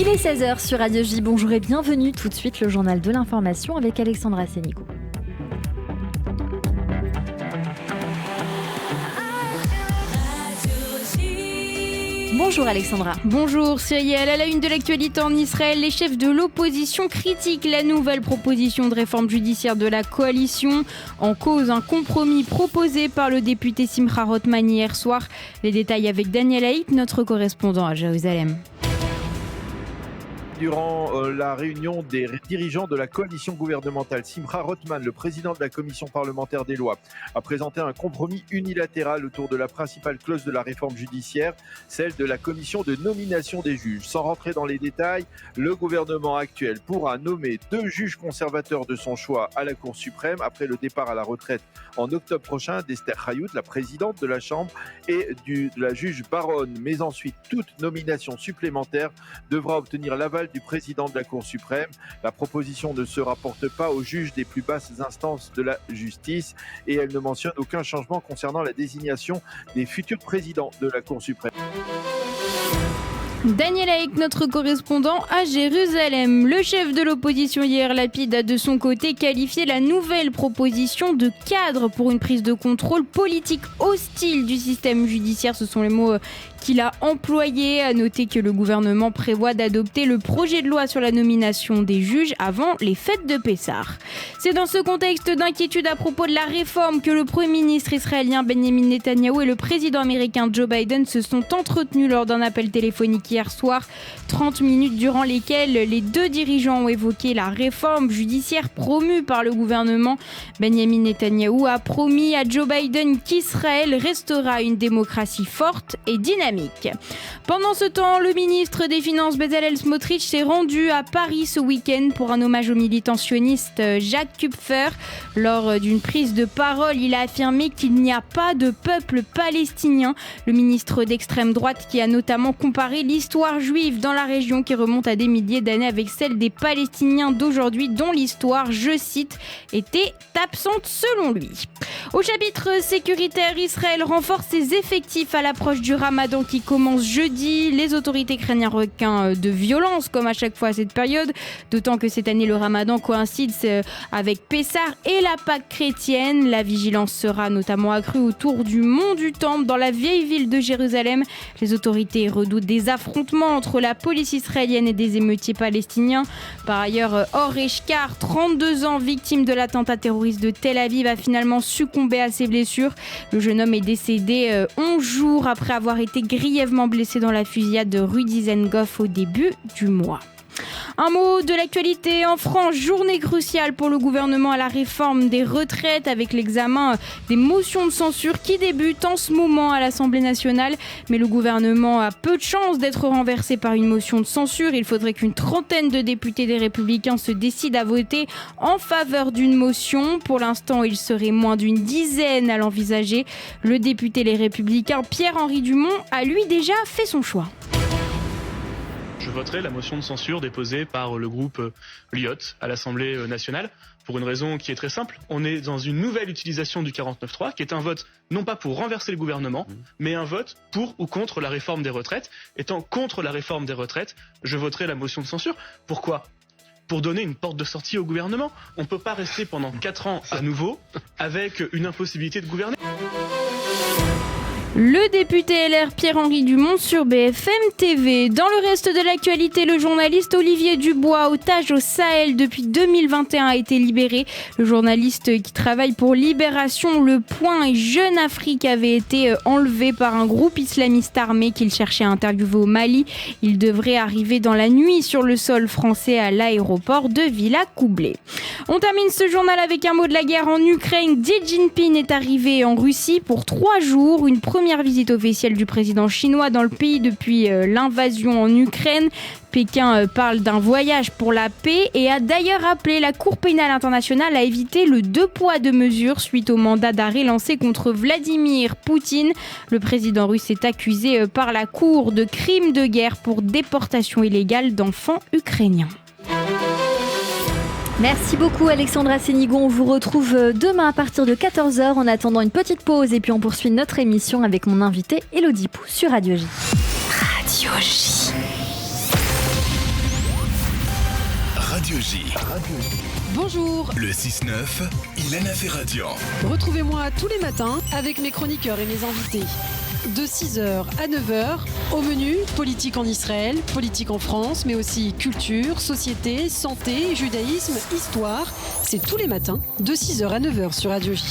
Il est 16h sur Radio J. Bonjour et bienvenue. Tout de suite, le journal de l'information avec Alexandra Sénico. Bonjour Alexandra.
Bonjour Cyrielle. À la une de l'actualité en Israël, les chefs de l'opposition critiquent la nouvelle proposition de réforme judiciaire de la coalition. En cause, un compromis proposé par le député Simcha Rothman hier soir. Les détails avec Daniel Haït, notre correspondant à Jérusalem.
Durant la réunion des dirigeants de la coalition gouvernementale, Simcha Rothman, le président de la commission parlementaire des lois, a présenté un compromis unilatéral autour de la principale clause de la réforme judiciaire, celle de la commission de nomination des juges. Sans rentrer dans les détails, le gouvernement actuel pourra nommer 2 juges conservateurs de son choix à la Cour suprême après le départ à la retraite en octobre prochain d'Esther Hayout, la présidente de la Chambre, et de la juge baronne. Mais ensuite, toute nomination supplémentaire devra obtenir l'aval du président de la Cour suprême. La proposition ne se rapporte pas aux juges des plus basses instances de la justice et elle ne mentionne aucun changement concernant la désignation des futurs présidents de la Cour suprême.
Daniel Haïk, notre correspondant à Jérusalem. Le chef de l'opposition Yair Lapid a de son côté qualifié la nouvelle proposition de cadre pour une prise de contrôle politique hostile du système judiciaire. Ce sont les mots qu'il a employés. À noter que le gouvernement prévoit d'adopter le projet de loi sur la nomination des juges avant les fêtes de Pessah. C'est dans ce contexte d'inquiétude à propos de la réforme que le Premier ministre israélien Benjamin Netanyahou et le président américain Joe Biden se sont entretenus lors d'un appel téléphonique hier soir. 30 minutes durant lesquelles les 2 dirigeants ont évoqué la réforme judiciaire promue par le gouvernement. Benjamin Netanyahou a promis à Joe Biden qu'Israël restera une démocratie forte et dynamique. Pendant ce temps, le ministre des Finances Bezalel Smotrich s'est rendu à Paris ce week-end pour un hommage au militant sioniste Jacques Kupfer. Lors d'une prise de parole, il a affirmé qu'il n'y a pas de peuple palestinien. Le ministre d'extrême droite qui a notamment comparé l'histoire juive dans la région qui remonte à des milliers d'années avec celle des Palestiniens d'aujourd'hui dont l'histoire, je cite, était absente selon lui. Au chapitre sécuritaire, Israël renforce ses effectifs à l'approche du Ramadan qui commence jeudi. Les autorités craignent un requin de violence comme à chaque fois à cette période, d'autant que cette année le Ramadan coïncide avec Pessah et la Pâque chrétienne. La vigilance sera notamment accrue autour du mont du Temple dans la vieille ville de Jérusalem. Les autorités redoutent des affrontements entre la police israélienne et des émeutiers palestiniens. Par ailleurs, Or Eshkar, 32 ans, victime de l'attentat terroriste de Tel Aviv, a finalement succombé à ses blessures. Le jeune homme est décédé 11 jours après avoir été grièvement blessé dans la fusillade de rue Dizengoff au début du mois. Un mot de l'actualité en France, journée cruciale pour le gouvernement à la réforme des retraites avec l'examen des motions de censure qui débutent en ce moment à l'Assemblée nationale. Mais le gouvernement a peu de chances d'être renversé par une motion de censure. Il faudrait qu'une trentaine de députés des Républicains se décident à voter en faveur d'une motion. Pour l'instant, il serait moins d'une dizaine à l'envisager. Le député Les Républicains Pierre-Henri Dumont a lui déjà fait son choix.
Je voterai la motion de censure déposée par le groupe Liot à l'Assemblée nationale pour une raison qui est très simple. On est dans une nouvelle utilisation du 49.3 qui est un vote non pas pour renverser le gouvernement, mais un vote pour ou contre la réforme des retraites. Étant contre la réforme des retraites, je voterai la motion de censure. Pourquoi ? Pour donner une porte de sortie au gouvernement. On ne peut pas rester pendant 4 ans à nouveau avec une impossibilité de gouverner.
Le député LR Pierre-Henri Dumont sur BFM TV. Dans le reste de l'actualité, le journaliste Olivier Dubois, otage au Sahel depuis 2021, a été libéré. Le journaliste qui travaille pour Libération, Le Point et Jeune Afrique avait été enlevé par un groupe islamiste armé qu'il cherchait à interviewer au Mali. Il devrait arriver dans la nuit sur le sol français à l'aéroport de Villa-Coublay. On termine ce journal avec un mot de la guerre en Ukraine. Xi Jinping est arrivé en Russie pour 3 jours. Une première visite officielle du président chinois dans le pays depuis l'invasion en Ukraine. Pékin parle d'un voyage pour la paix et a d'ailleurs appelé la Cour pénale internationale à éviter le 2 poids 2 mesures suite au mandat d'arrêt lancé contre Vladimir Poutine. Le président russe est accusé par la Cour de crimes de guerre pour déportation illégale d'enfants ukrainiens.
Merci beaucoup Alexandra Sénigon, on vous retrouve demain à partir de 14h en attendant une petite pause et puis on poursuit notre émission avec mon invité Elodie Pou sur Radio J.
Radio J. Radio J.
Bonjour.
Le 6-9, Ilana Ferradian.
Retrouvez-moi tous les matins avec mes chroniqueurs et mes invités. de 6h à 9h. Au menu, politique en Israël, politique en France, mais aussi culture, société, santé, judaïsme, histoire. C'est tous les matins de 6h à 9h sur Radio J.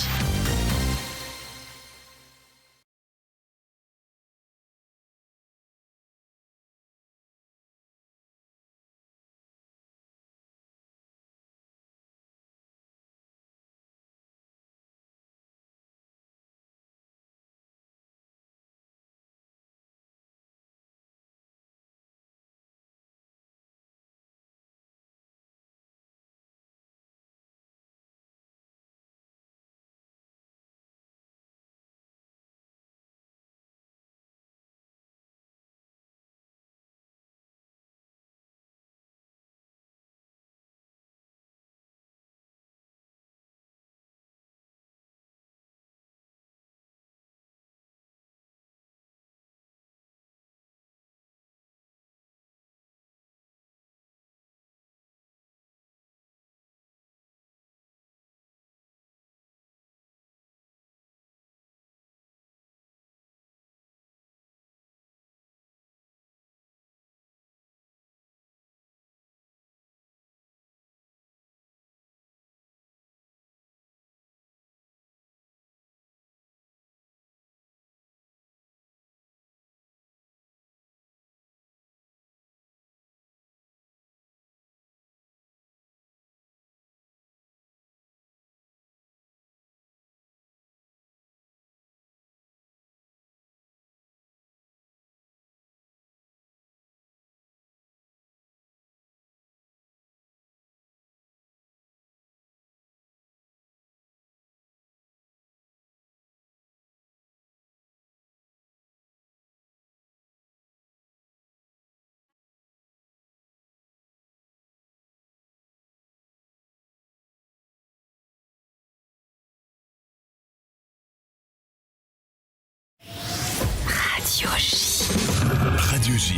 Radio J.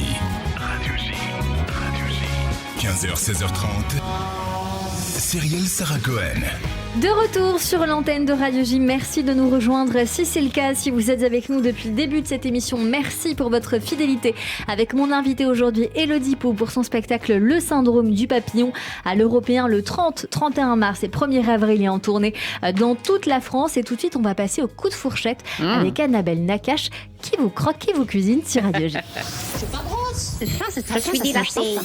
15h, 16h30. Cyrielle Sarah Cohen.
De retour sur l'antenne de Radio J, merci de nous rejoindre si c'est le cas, si vous êtes avec nous depuis le début de cette émission, merci pour votre fidélité. Avec mon invité aujourd'hui, Élodie Pou, pour son spectacle Le Syndrome du Papillon à l'Européen le 30, 31 mars et 1er avril et en tournée dans toute la France. Et tout de suite, on va passer au coup de fourchette avec Annabelle Nakache qui vous croque, qui vous cuisine sur Radio J.
C'est pas grosse. Je suis dilatée.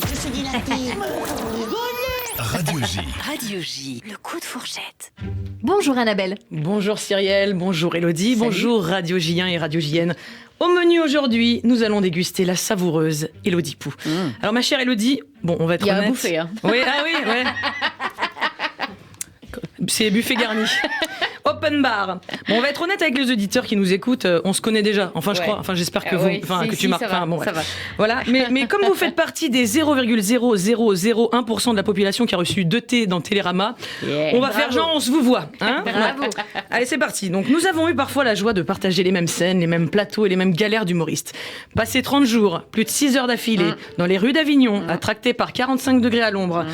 Radio J.
Radio J. Le coup de fourchette.
Bonjour Annabelle.
Bonjour Cyrielle, bonjour Élodie, bonjour Radio J1 et Radio JN. Au menu aujourd'hui, nous allons déguster la savoureuse Élodie Pou. Alors ma chère Élodie, bon, on va être honnête.
Il y a à bouffer, hein.
Oui, ouais. C'est buffet garni. Open bar. Bon, on va être honnête avec les auditeurs qui nous écoutent. On se connaît déjà. Enfin, je crois. Enfin, j'espère que que tu marques.
Ça va.
Voilà. Mais comme vous faites partie des 0,0001% de la population qui a reçu 2 thés dans Télérama, on va faire genre on se vous voit. Hein.
Bravo.
Allez, c'est parti. Donc, nous avons eu parfois la joie de partager les mêmes scènes, les mêmes plateaux et les mêmes galères d'humoristes. Passer 30 jours, plus de 6 heures d'affilée, dans les rues d'Avignon, attractés par 45 degrés à l'ombre.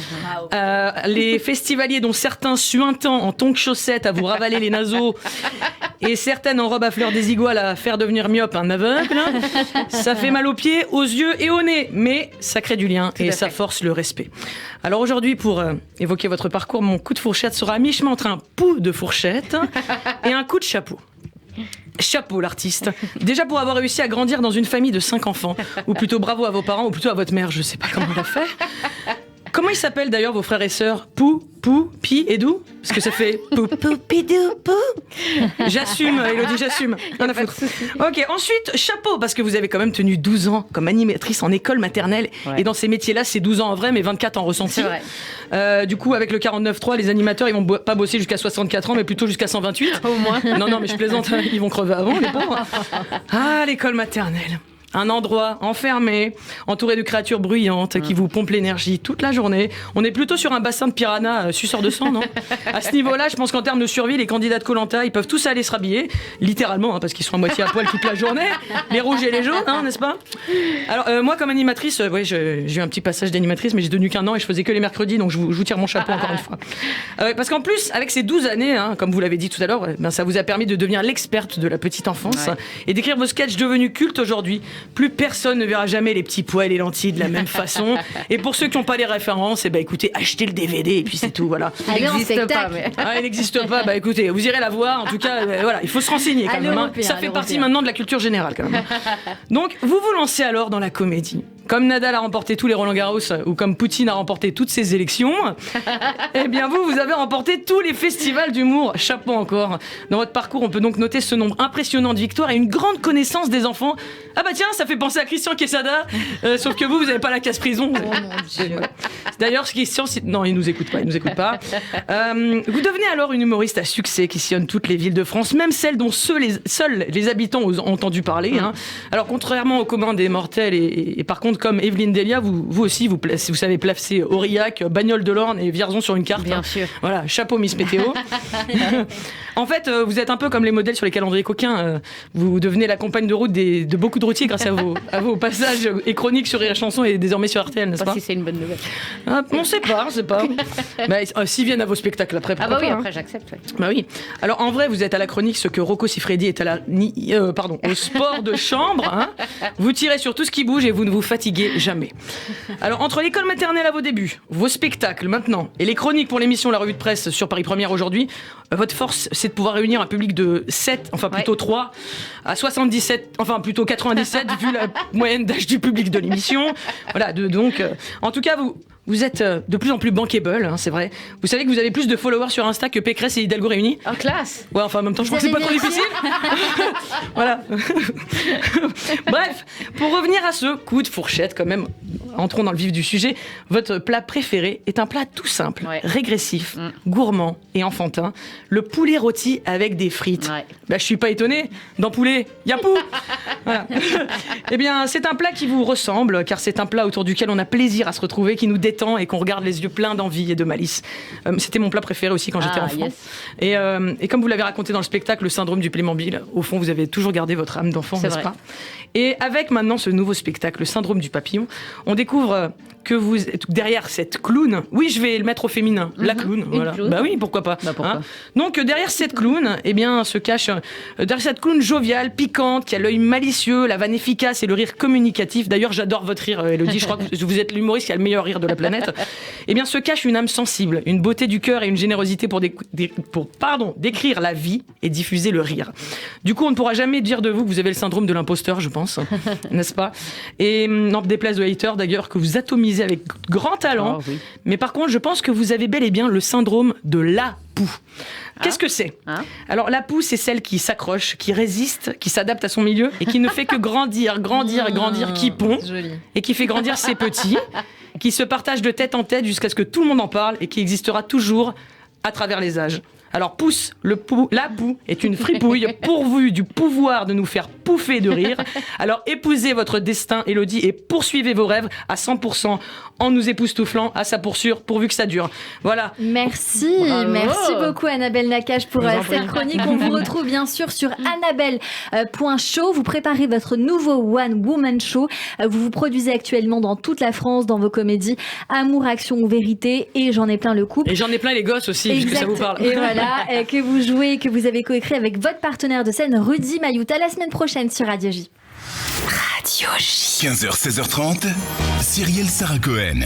Les festivaliers dont certains suintant en tongs chaussettes à vous ravaler les naseaux et certaines en robe à fleurs des iguales à faire devenir myope un aveugle. Ça fait mal aux pieds, aux yeux et au nez, mais ça crée du lien et ça force le respect. Alors aujourd'hui, pour évoquer votre parcours, mon coup de fourchette sera à mi-chemin entre un pou de fourchette et un coup de chapeau. Chapeau l'artiste. Déjà pour avoir réussi à grandir dans une famille de 5 enfants, ou plutôt bravo à vos parents, ou plutôt à votre mère, je sais pas comment elle a fait. Comment ils s'appellent d'ailleurs vos frères et sœurs? Pou, Pi et Dou? Parce que ça fait Pou, Pidou, Pou. J'assume, Élodie, j'assume. Rien à foutre. Ok, ensuite, chapeau, parce que vous avez quand même tenu 12 ans comme animatrice en école maternelle. Ouais. Et dans ces métiers-là, c'est 12 ans en vrai, mais 24 en ressenti.
C'est vrai.
Du coup, avec le 49.3, les animateurs, ils vont pas bosser jusqu'à 64 ans, mais plutôt jusqu'à 128.
Au moins.
Non, mais je plaisante, ils vont crever avant, les pauvres. Ah, l'école maternelle. un endroit enfermé, entouré de créatures bruyantes qui vous pompent l'énergie toute la journée. On est plutôt sur un bassin de piranha suceur de sang, non? À ce niveau-là, je pense qu'en termes de survie, les candidats de Koh-Lanta, ils peuvent tous aller se rhabiller, littéralement, parce qu'ils sont à moitié à poil toute la journée, les rouges et les jaunes, n'est-ce pas? Alors, moi, comme animatrice, j'ai eu un petit passage d'animatrice, mais j'ai tenu qu'un an et je faisais que les mercredis, donc je vous tire mon chapeau encore une fois. Parce qu'en plus, avec ces 12 années, comme vous l'avez dit tout à l'heure, ça vous a permis de devenir l'experte de la petite enfance et d'écrire vos sketchs devenus cultes aujourd'hui. Plus personne ne verra jamais les petits pois et les lentilles de la même façon. Et pour ceux qui n'ont pas les références, écoutez, achetez le DVD et puis c'est tout, voilà.
Il n'existe pas,
il n'existe pas, écoutez, vous irez la voir, en tout cas, voilà, il faut se renseigner quand même. Ça fait partie maintenant de la culture générale quand même. Donc, vous vous lancez alors dans la comédie. Comme Nadal a remporté tous les Roland-Garros ou comme Poutine a remporté toutes ses élections, eh bien vous avez remporté tous les festivals d'humour. Chapeau encore. Dans votre parcours, on peut donc noter ce nombre impressionnant de victoires et une grande connaissance des enfants. Ah bah tiens, ça fait penser à Christian Quesada, sauf que vous n'avez pas la casse-prison.
Oh mon Dieu.
D'ailleurs, ce qui est sûr, non, il nous écoute pas. Vous devenez alors une humoriste à succès qui sillonne toutes les villes de France, même celles dont seuls les habitants ont entendu parler. Alors contrairement au commun des mortels et par contre comme Evelyne Delia, vous aussi vous savez placer Aurillac, Bagnoles de l'Orne et Vierzon sur une carte.
Bien sûr.
Voilà, chapeau Miss Météo. En fait, vous êtes un peu comme les modèles sur les calendriers coquins. Vous devenez la compagne de route de beaucoup de routiers grâce à vos passages et chroniques sur la chanson et désormais sur RTL, n'est-ce pas?
Si c'est une bonne nouvelle.
On ne sait pas. S'ils viennent à vos spectacles après, pourquoi pas,
après j'accepte.
Bah oui. Alors en vrai, vous êtes à la chronique ce que Rocco Siffredi est au sport de chambre. Vous tirez sur tout ce qui bouge et vous ne vous fatiguez jamais. Alors entre l'école maternelle à vos débuts, vos spectacles maintenant et les chroniques pour l'émission La Revue de Presse sur Paris Première aujourd'hui, votre force c'est de pouvoir réunir un public de 7, enfin plutôt 3 à 77, enfin plutôt 97 vu la moyenne d'âge du public de l'émission. Voilà, donc en tout cas vous êtes de plus en plus bankable, c'est vrai. Vous savez que vous avez plus de followers sur Insta que Pécresse et Hidalgo réunis.
En classe.
Ouais, enfin en même temps, je crois que c'est pas trop difficile. Voilà. Bref, pour revenir à ce coup de fourchette, quand même, entrons dans le vif du sujet. Votre plat préféré est un plat tout simple, régressif, gourmand et enfantin. Le poulet rôti avec des frites. Je suis pas étonné. Dans poulet, y a pou. Voilà. Eh bien, c'est un plat qui vous ressemble, car c'est un plat autour duquel on a plaisir à se retrouver, qui nous détend et qu'on regarde les yeux pleins d'envie et de malice. C'était mon plat préféré aussi quand j'étais enfant. Yes. Et comme vous l'avez raconté dans le spectacle, le syndrome du Playmobil, au fond, vous avez toujours gardé votre âme d'enfant, n'est-ce pas? Et avec maintenant ce nouveau spectacle, le syndrome du papillon, on découvre que vous êtes derrière cette clown. Oui, je vais le mettre au féminin. La clown, voilà. Clown. Bah oui, pourquoi pas. Donc derrière cette clown, eh bien, se cache derrière cette clown joviale, piquante, qui a l'œil malicieux, la vanne efficace et le rire communicatif. D'ailleurs, j'adore votre rire, Élodie. Je crois que vous êtes l'humoriste qui a le meilleur rire de la planète. Eh bien, se cache une âme sensible, une beauté du cœur et une générosité pour décrire la vie et diffuser le rire. Du coup, on ne pourra jamais dire de vous que vous avez le syndrome de l'imposteur, je pense, n'est-ce pas? Et n'en déplaise aux haters, d'ailleurs, que vous atomisez avec grand talent. Oh, oui. Mais par contre, je pense que vous avez bel et bien le syndrome de la poux. Qu'est-ce que c'est? Alors, la poux, c'est celle qui s'accroche, qui résiste, qui s'adapte à son milieu et qui ne fait que grandir, qui pond et qui fait grandir ses petits, qui se partage de tête en tête jusqu'à ce que tout le monde en parle et qui existera toujours à travers les âges. Alors, la poux est une fripouille pourvue du pouvoir de nous faire pouffer de rire. Alors, épousez votre destin, Élodie, et poursuivez vos rêves à 100% en nous époustouflant à sa poursuite, pourvu que ça dure. Voilà.
Merci beaucoup Annabelle Nakache pour cette chronique. On vous retrouve bien sûr sur annabelle.show. Vous préparez votre nouveau One Woman Show. Vous vous produisez actuellement dans toute la France, dans vos comédies Amour, Action ou Vérité, et J'en ai plein le couple.
Et J'en ai plein les gosses aussi, puisque ça vous parle.
Et voilà. Que vous jouez, que vous avez coécrit avec votre partenaire de scène Rudy Mayuta la semaine prochaine sur Radio J.
Radio J. 15h, 16h30, Cyrielle Sarah Cohen.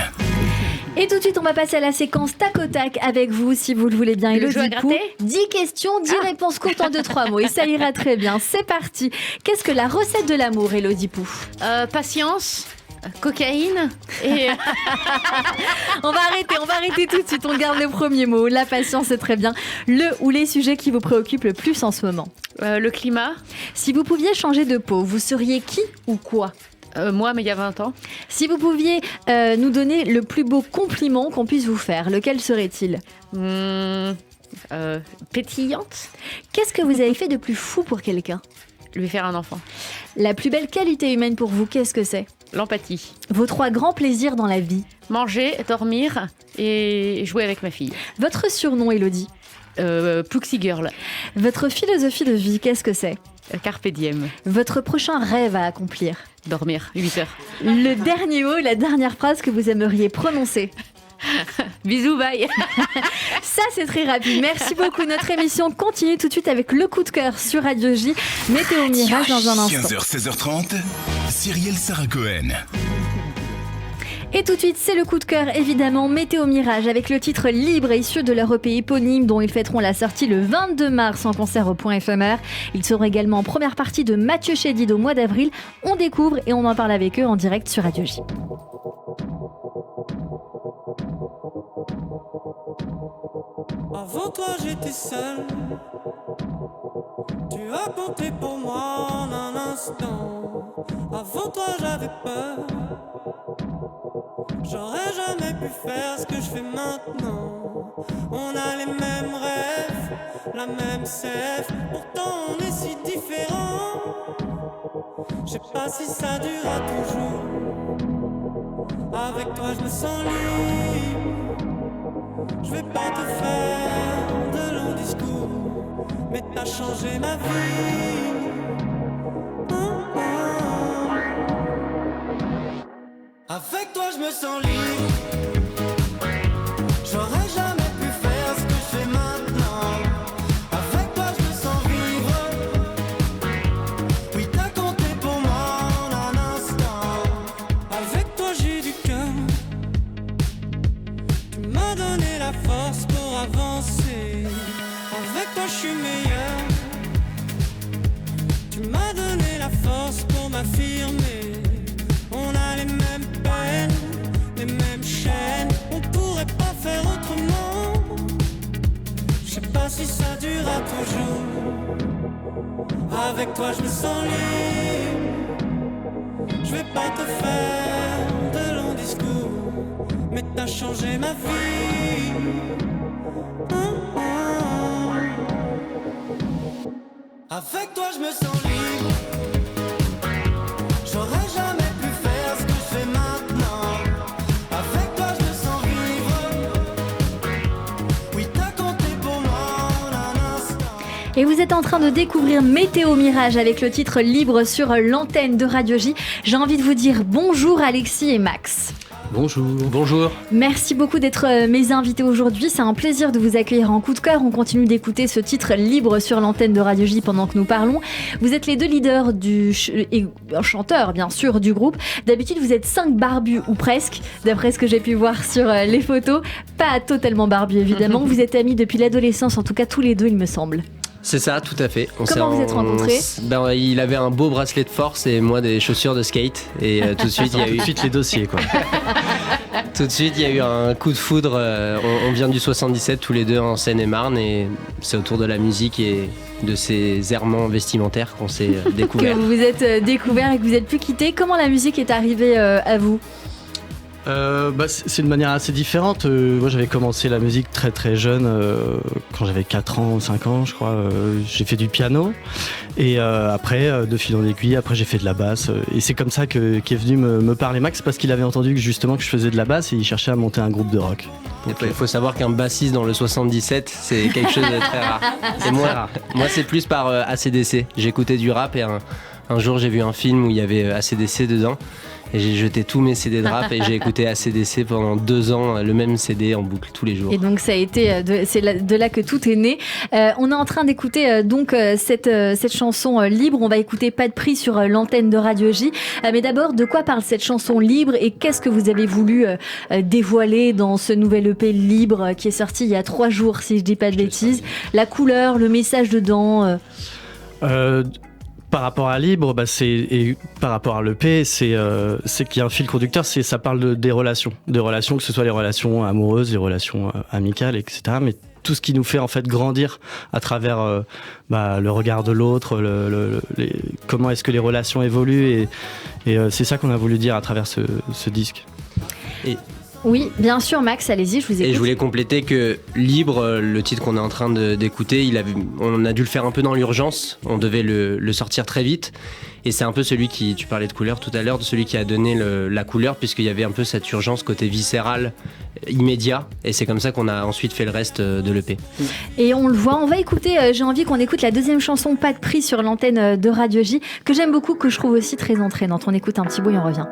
Et tout de suite, on va passer à la séquence tac au tac avec vous, si vous le voulez bien. Élodie Pou, 10 questions, 10 réponses courtes en 2-3 mots. Et ça ira très bien. C'est parti. Qu'est-ce que la recette de l'amour, Élodie Pou?
Patience. Cocaïne et
on va arrêter tout de suite, on garde le premier mot. La patience, c'est très bien. Le ou les sujets qui vous préoccupent le plus en ce moment?
Le climat.
Si vous pouviez changer de peau, vous seriez qui ou quoi?
Moi, mais il y a 20 ans.
Si vous pouviez nous donner le plus beau compliment qu'on puisse vous faire, lequel serait-il?
Pétillante.
Qu'est-ce que vous avez fait de plus fou pour quelqu'un?
Lui faire un enfant.
La plus belle qualité humaine pour vous, qu'est-ce que c'est?
L'empathie.
Vos 3 grands plaisirs dans la vie?
Manger, dormir et jouer avec ma fille.
Votre surnom, Élodie?
Pluxy Girl.
Votre philosophie de vie, qu'est-ce que c'est?
Carpe diem.
Votre prochain rêve à accomplir?
Dormir, 8 heures.
Le dernier mot, la dernière phrase que vous aimeriez prononcer?
Bisous, bye.
Ça, c'est très rapide. Merci beaucoup. Notre émission continue tout de suite avec le coup de cœur sur Radio J. Météo Mirage dans un instant.
15h, 16h30, Cyrielle Sarah Cohen.
Et tout de suite, c'est le coup de cœur, évidemment, Météo Mirage, avec le titre Libre, issu de leur EP éponyme, dont ils fêteront la sortie le 22 mars en concert au Point éphémère. Ils seront également en première partie de Mathieu Chédid au mois d'avril. On découvre et on en parle avec eux en direct sur Radio J.
Avant toi j'étais seul, tu as compté pour moi en un instant. Avant toi j'avais peur, j'aurais jamais pu faire ce que je fais maintenant. On a les mêmes rêves, la même sève, pourtant on est si différents. Je sais pas si ça durera toujours. Avec toi je me sens libre. Je vais pas te faire de longs discours, mais t'as changé ma vie. Avec toi je me sens libre. J'aurais jamais pu faire ce que je fais maintenant. Avec toi je me sens vivre. Oui, t'as compté pour moi en un instant. Avec toi j'ai du cœur. Tu m'as donné la force pour avancer. Avec toi je suis meilleur. Tu m'as donné la force pour m'affirmer. On a les mêmes peines, les mêmes chaînes. On pourrait pas faire autrement. Je sais pas si ça durera toujours. Avec toi je me sens libre. Je vais pas te faire de longs discours, mais t'as changé ma vie. Avec toi je me sens libre. J'aurais jamais pu faire ce que je fais maintenant. Avec toi je me sens vivre. Oui, t'as compté pour moi en un instant.
Et vous êtes en train de découvrir Météo Mirage avec le titre Libre sur l'antenne de Radio J. J'ai envie de vous dire bonjour Alexis et Max.
Bonjour. Bonjour.
Merci beaucoup d'être mes invités aujourd'hui. C'est un plaisir de vous accueillir en coup de cœur. On continue d'écouter ce titre Libre sur l'antenne de Radio J pendant que nous parlons. Vous êtes les deux leaders et chanteurs, bien sûr, du groupe. D'habitude, vous êtes 5 barbus ou presque, d'après ce que j'ai pu voir sur les photos. Pas totalement barbus, évidemment. Vous êtes amis depuis l'adolescence, en tout cas tous les deux, il me semble.
C'est ça, tout à fait.
Comment vous êtes rencontrés ?
Il avait un beau bracelet de force et moi des chaussures de skate. Et tout de suite, il y a eu les dossiers, quoi. Tout de suite, il y a eu un coup de foudre. On vient du 77, tous les deux en Seine-et-Marne. Et c'est autour de la musique et de ces errements vestimentaires qu'on s'est découverts.
Que vous vous êtes découverts et que vous êtes plus quittés. Comment la musique est arrivée à vous ?
C'est une manière assez différente. Moi j'avais commencé la musique très très jeune, quand j'avais 4 ans ou 5 ans je crois. J'ai fait du piano et après de fil en aiguille, après j'ai fait de la basse. Et c'est comme ça qu'est venu me parler Max, parce qu'il avait entendu que justement que je faisais de la basse et il cherchait à monter un groupe de rock. Il faut savoir qu'un bassiste dans le 77 c'est quelque chose de très rare. Et moi c'est plus par AC/DC. J'écoutais du rap et un jour j'ai vu un film où il y avait AC/DC dedans. Et j'ai jeté tous mes CD de rap et j'ai écouté AC/DC pendant 2 ans, le même CD en boucle tous les jours.
Et donc ça a été c'est de là que tout est né. On est en train d'écouter cette chanson Libre. On va écouter Pas de prix sur l'antenne de Radio J. Mais d'abord, de quoi parle cette chanson Libre et qu'est-ce que vous avez voulu dévoiler dans ce nouvel EP Libre qui est sorti il y a 3 jours, si je dis pas de bêtises. La couleur, le message dedans.
Par rapport à Libre, et par rapport à l'EP, c'est qu'il y a un fil conducteur, ça parle des relations, que ce soit les relations amoureuses, les relations amicales, etc. Mais tout ce qui nous fait en fait grandir à travers le regard de l'autre, comment est-ce que les relations évoluent, et c'est ça qu'on a voulu dire à travers ce disque.
Oui, bien sûr, Max, allez-y, je vous écoute.
Et je voulais compléter que Libre, le titre qu'on est en train d'écouter, on a dû le faire un peu dans l'urgence. On devait le sortir très vite. Et c'est un peu celui qui, tu parlais de couleur tout à l'heure, de celui qui a donné la couleur, puisqu'il y avait un peu cette urgence côté viscéral, immédiat. Et c'est comme ça qu'on a ensuite fait le reste de l'EP.
Et on le voit, on va écouter, j'ai envie qu'on écoute la deuxième chanson, Pas de prix, sur l'antenne de Radio J, que j'aime beaucoup, que je trouve aussi très entraînante. On écoute un petit bout et on revient.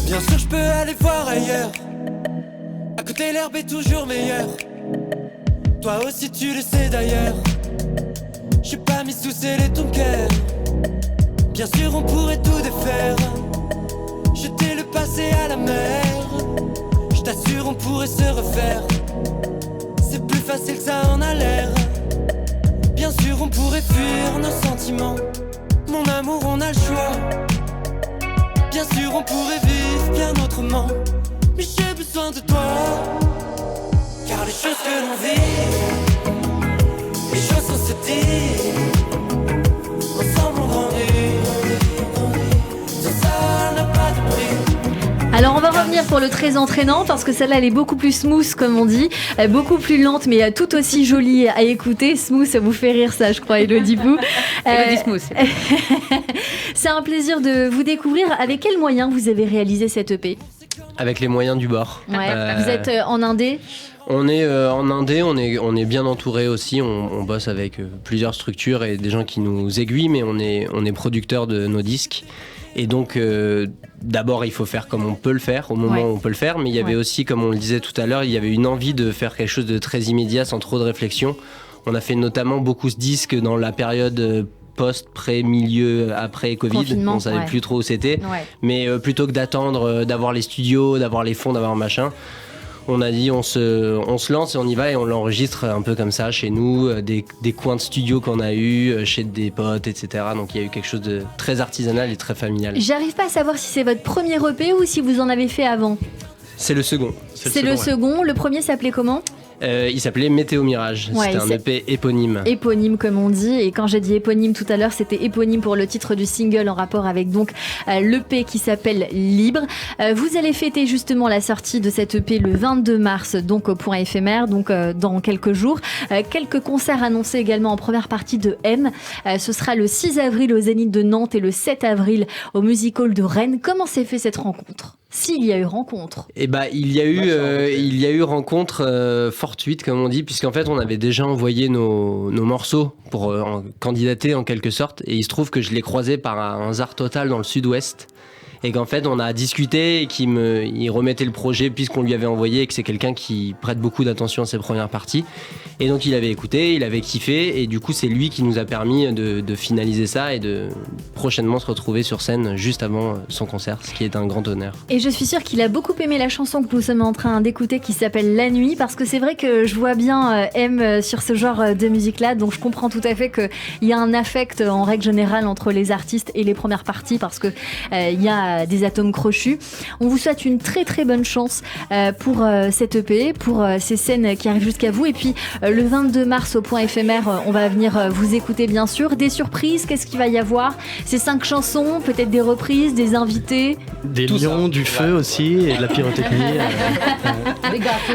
Bien sûr, je peux aller voir ailleurs. À côté, l'herbe est toujours meilleure. Toi aussi, tu le sais d'ailleurs. Je suis pas mis sous scellé ton cœur. Bien sûr, on pourrait tout défaire. Jeter le passé à la mer. Je t'assure, on pourrait se refaire. C'est plus facile que ça en a l'air. Bien sûr, on pourrait fuir nos sentiments. Mon amour, on a le choix. Bien sûr, on pourrait vivre bien autrement. Mais j'ai besoin de toi. Car les choses que l'on vit, les choses qu'on se dit, ensemble on grandit. Tout ça n'a pas de prix.
Alors on va revenir pour le très entraînant, parce que celle-là elle est beaucoup plus smooth comme on dit, beaucoup plus lente mais tout aussi jolie à écouter. Smooth, ça vous fait rire ça je crois, Elodie Pou.
Elodie Smooth.
C'est un plaisir de vous découvrir. Avec quels moyens vous avez réalisé cette EP ?
Avec les moyens du bord.
Ouais. Vous êtes en indé ?
On est en indé, on est bien entouré aussi, on bosse avec plusieurs structures et des gens qui nous aiguillent, mais on est producteurs de nos disques. Et donc, d'abord, il faut faire comme on peut le faire, au moment où on peut le faire, mais il y avait aussi, comme on le disait tout à l'heure, il y avait une envie de faire quelque chose de très immédiat, sans trop de réflexion. On a fait notamment beaucoup de disques dans la période post, pré, milieu, après Covid, on savait plus trop où c'était, mais plutôt que d'attendre d'avoir les studios, d'avoir les fonds, d'avoir machin, on a dit on se lance et on y va et on l'enregistre un peu comme ça chez nous, des coins de studio qu'on a eu chez des potes, etc. Donc il y a eu quelque chose de très artisanal et très familial.
J'arrive pas à savoir si c'est votre premier EP ou si vous en avez fait avant.
C'est le second.
C'est le second. Le premier s'appelait comment ?
Il s'appelait Météo Mirage, c'était un EP éponyme.
Éponyme comme on dit, et quand j'ai dit éponyme tout à l'heure, c'était éponyme pour le titre du single en rapport avec donc l'EP qui s'appelle Libre. Vous allez fêter justement la sortie de cette EP le 22 mars, donc au Point Éphémère, donc dans quelques jours. Quelques concerts annoncés également en première partie de M. Ce sera le 6 avril au Zénith de Nantes et le 7 avril au Music Hall de Rennes. Comment s'est fait cette rencontre ? S'il y a eu rencontre.
Eh ben, il y a eu rencontre fortuite, comme on dit, puisqu'en fait, on avait déjà envoyé nos morceaux pour candidater en quelque sorte, et il se trouve que je l'ai croisé par un hasard total dans le sud-ouest. Et qu'en fait, on a discuté et il remettait le projet puisqu'on lui avait envoyé et que c'est quelqu'un qui prête beaucoup d'attention à ses premières parties. Et donc, il avait écouté, il avait kiffé et du coup, c'est lui qui nous a permis de finaliser ça et de prochainement se retrouver sur scène juste avant son concert, ce qui est un grand honneur.
Et je suis sûre qu'il a beaucoup aimé la chanson que nous sommes en train d'écouter qui s'appelle La Nuit, parce que c'est vrai que je vois bien M sur ce genre de musique-là, donc je comprends tout à fait qu'il y a un affect en règle générale entre les artistes et les premières parties parce que il y a des atomes crochus. On vous souhaite une très très bonne chance pour cette EP, pour ces scènes qui arrivent jusqu'à vous. Et puis le 22 mars au Point Éphémère, on va venir vous écouter bien sûr. Des surprises, qu'est-ce qu'il va y avoir ? Ces 5 chansons, peut-être des reprises, des invités.
Des lions, du feu aussi et de la pyrotechnie.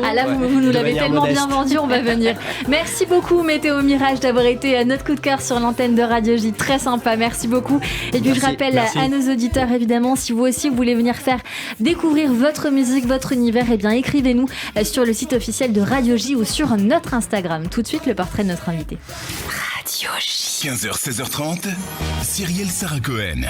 Ah là, vous nous l'avez tellement bien vendu, on va venir. Merci beaucoup Météo Mirage d'avoir été notre coup de cœur sur l'antenne de Radio J. Très sympa, merci beaucoup. Et puis je rappelle à nos auditeurs évidemment, si vous aussi voulez venir faire découvrir votre musique, votre univers, eh bien écrivez-nous sur le site officiel de Radio J ou sur notre Instagram. Tout de suite, le portrait de notre invité.
Radio J. 15h, 16h30, Cyrielle Sarah Cohen.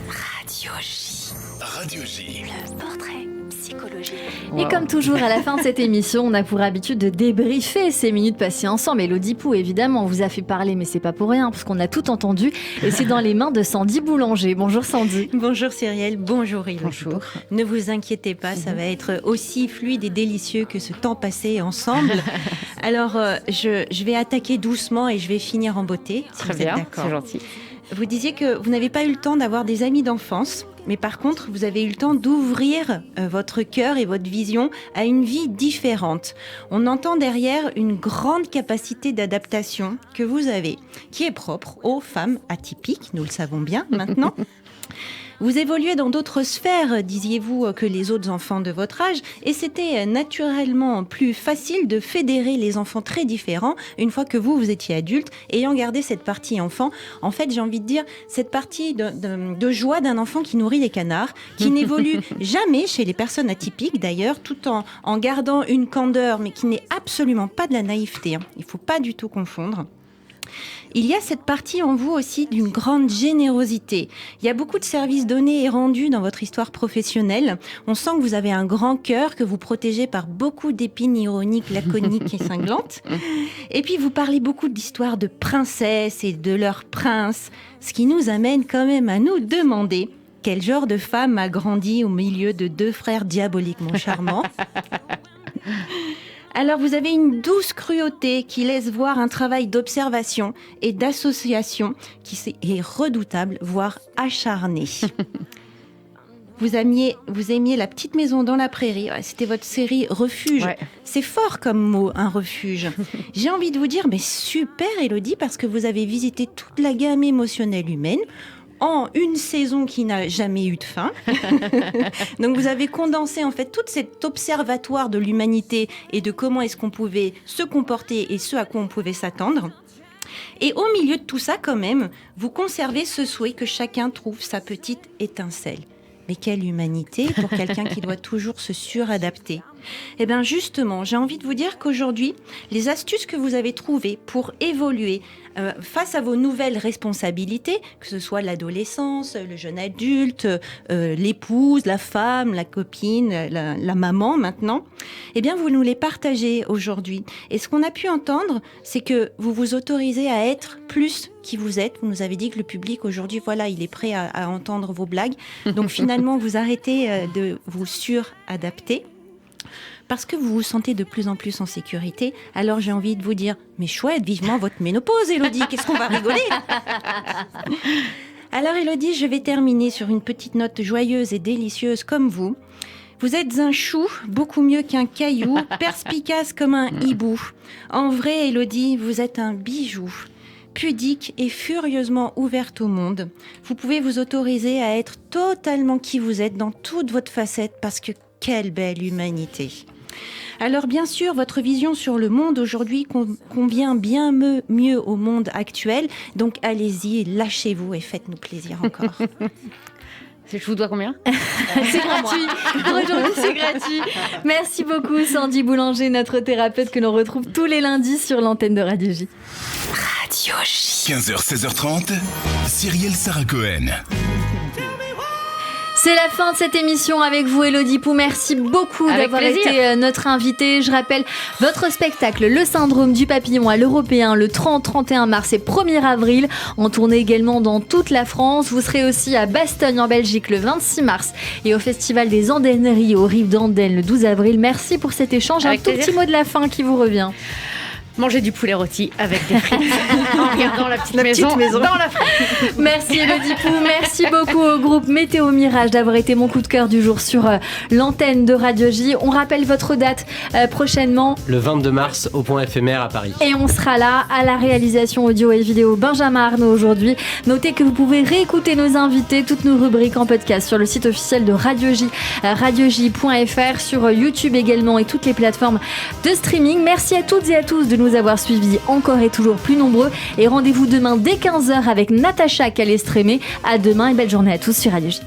Radio J.
Radio J.
Le portrait psychologique.
Et comme toujours, à la fin de cette émission, on a pour habitude de débriefer ces minutes passées ensemble. Elodie Pou, évidemment, on vous a fait parler, mais c'est pas pour rien, parce qu'on a tout entendu. Et c'est dans les mains de Sandy Boulanger. Bonjour Sandy.
Bonjour Cyrielle, bonjour Elodie. Bonjour. Ne vous inquiétez pas, ça va être aussi fluide et délicieux que ce temps passé ensemble. Alors, je vais attaquer doucement et je vais finir en beauté.
Très bien, c'est gentil.
vous disiez que vous n'avez pas eu le temps d'avoir des amis d'enfance, mais par contre, vous avez eu le temps d'ouvrir votre cœur et votre vision à une vie différente. On entend derrière une grande capacité d'adaptation que vous avez, qui est propre aux femmes atypiques, nous le savons bien maintenant. Vous évoluez dans d'autres sphères, disiez-vous, que les autres enfants de votre âge, et c'était naturellement plus facile de fédérer les enfants très différents une fois que vous étiez adulte, ayant gardé cette partie enfant. En fait, j'ai envie de dire, cette partie de joie d'un enfant qui nourrit les canards, qui n'évolue jamais chez les personnes atypiques d'ailleurs, tout en gardant une candeur, mais qui n'est absolument pas de la naïveté. Hein. Il ne faut pas du tout confondre. Il y a cette partie en vous aussi d'une grande générosité. Il y a beaucoup de services donnés et rendus dans votre histoire professionnelle. On sent que vous avez un grand cœur, que vous protégez par beaucoup d'épines ironiques, laconiques et cinglantes. Et puis vous parlez beaucoup d'histoires de princesses et de leurs princes, ce qui nous amène quand même à nous demander quel genre de femme a grandi au milieu de 2 frères diaboliquement charmants. Alors vous avez une douce cruauté qui laisse voir un travail d'observation et d'association qui est redoutable, voire acharné. Vous aimiez La petite maison dans la prairie, c'était votre série Refuge. Ouais. C'est fort comme mot, un refuge. J'ai envie de vous dire, mais super Élodie, parce que vous avez visité toute la gamme émotionnelle humaine, en une saison qui n'a jamais eu de fin. Donc vous avez condensé en fait tout cet observatoire de l'humanité et de comment est-ce qu'on pouvait se comporter et ce à quoi on pouvait s'attendre. Et au milieu de tout ça quand même, vous conservez ce souhait que chacun trouve sa petite étincelle. Mais quelle humanité pour quelqu'un qui doit toujours se suradapter. Eh bien justement, j'ai envie de vous dire qu'aujourd'hui, les astuces que vous avez trouvées pour évoluer face à vos nouvelles responsabilités, que ce soit l'adolescence, le jeune adulte, l'épouse, la femme, la copine, la maman maintenant, eh bien vous nous les partagez aujourd'hui. Et ce qu'on a pu entendre, c'est que vous vous autorisez à être plus qui vous êtes. Vous nous avez dit que le public aujourd'hui, voilà, il est prêt à entendre vos blagues. Donc finalement, vous arrêtez de vous suradapter. Parce que vous vous sentez de plus en plus en sécurité, alors j'ai envie de vous dire, mais chouette, vivement votre ménopause, Élodie, qu'est-ce qu'on va rigoler? Alors Élodie, je vais terminer sur une petite note joyeuse et délicieuse comme vous. Vous êtes un chou, beaucoup mieux qu'un caillou, perspicace comme un hibou. En vrai, Élodie, vous êtes un bijou. Pudique et furieusement ouverte au monde. Vous pouvez vous autoriser à être totalement qui vous êtes dans toute votre facette, parce que quelle belle humanité. Alors bien sûr, votre vision sur le monde aujourd'hui convient bien mieux au monde actuel. Donc allez-y, lâchez-vous et faites-nous plaisir encore.
Je vous dois combien?
C'est gratuit. Aujourd'hui, c'est gratuit. Merci beaucoup, Sandy Boulanger, notre thérapeute que l'on retrouve tous les lundis sur l'antenne de Radio J.
Radio J. 15h, 16h30, Cyrielle Sarah Cohen.
C'est la fin de cette émission avec vous, Élodie Pou. Merci beaucoup d'avoir été notre invitée. Je rappelle votre spectacle Le Syndrome du Papillon à l'Européen le 30-31 mars et 1er avril. En tournée également dans toute la France. Vous serez aussi à Bastogne en Belgique le 26 mars et au Festival des Andèneries aux Rives d'Andenne le 12 avril. Merci pour cet échange. Avec un tout petit mot de la fin qui vous revient.
Manger du poulet rôti avec des frites en regardant la petite maison dans la frite.
Merci Élodie Pou, merci beaucoup au groupe Météo Mirage d'avoir été mon coup de cœur du jour sur l'antenne de Radio J. On rappelle votre date prochainement.
Le 22 mars au Point Éphémère à Paris.
Et on sera là à la réalisation audio et vidéo Benjamin Arnaud aujourd'hui. Notez que vous pouvez réécouter nos invités, toutes nos rubriques en podcast sur le site officiel de Radio J, radioj.fr, sur YouTube également et toutes les plateformes de streaming. Merci à toutes et à tous de nous avoir suivis encore et toujours plus nombreux. Et rendez-vous demain dès 15h avec Natacha Calestrémé. À demain et belle journée à tous sur Radio J.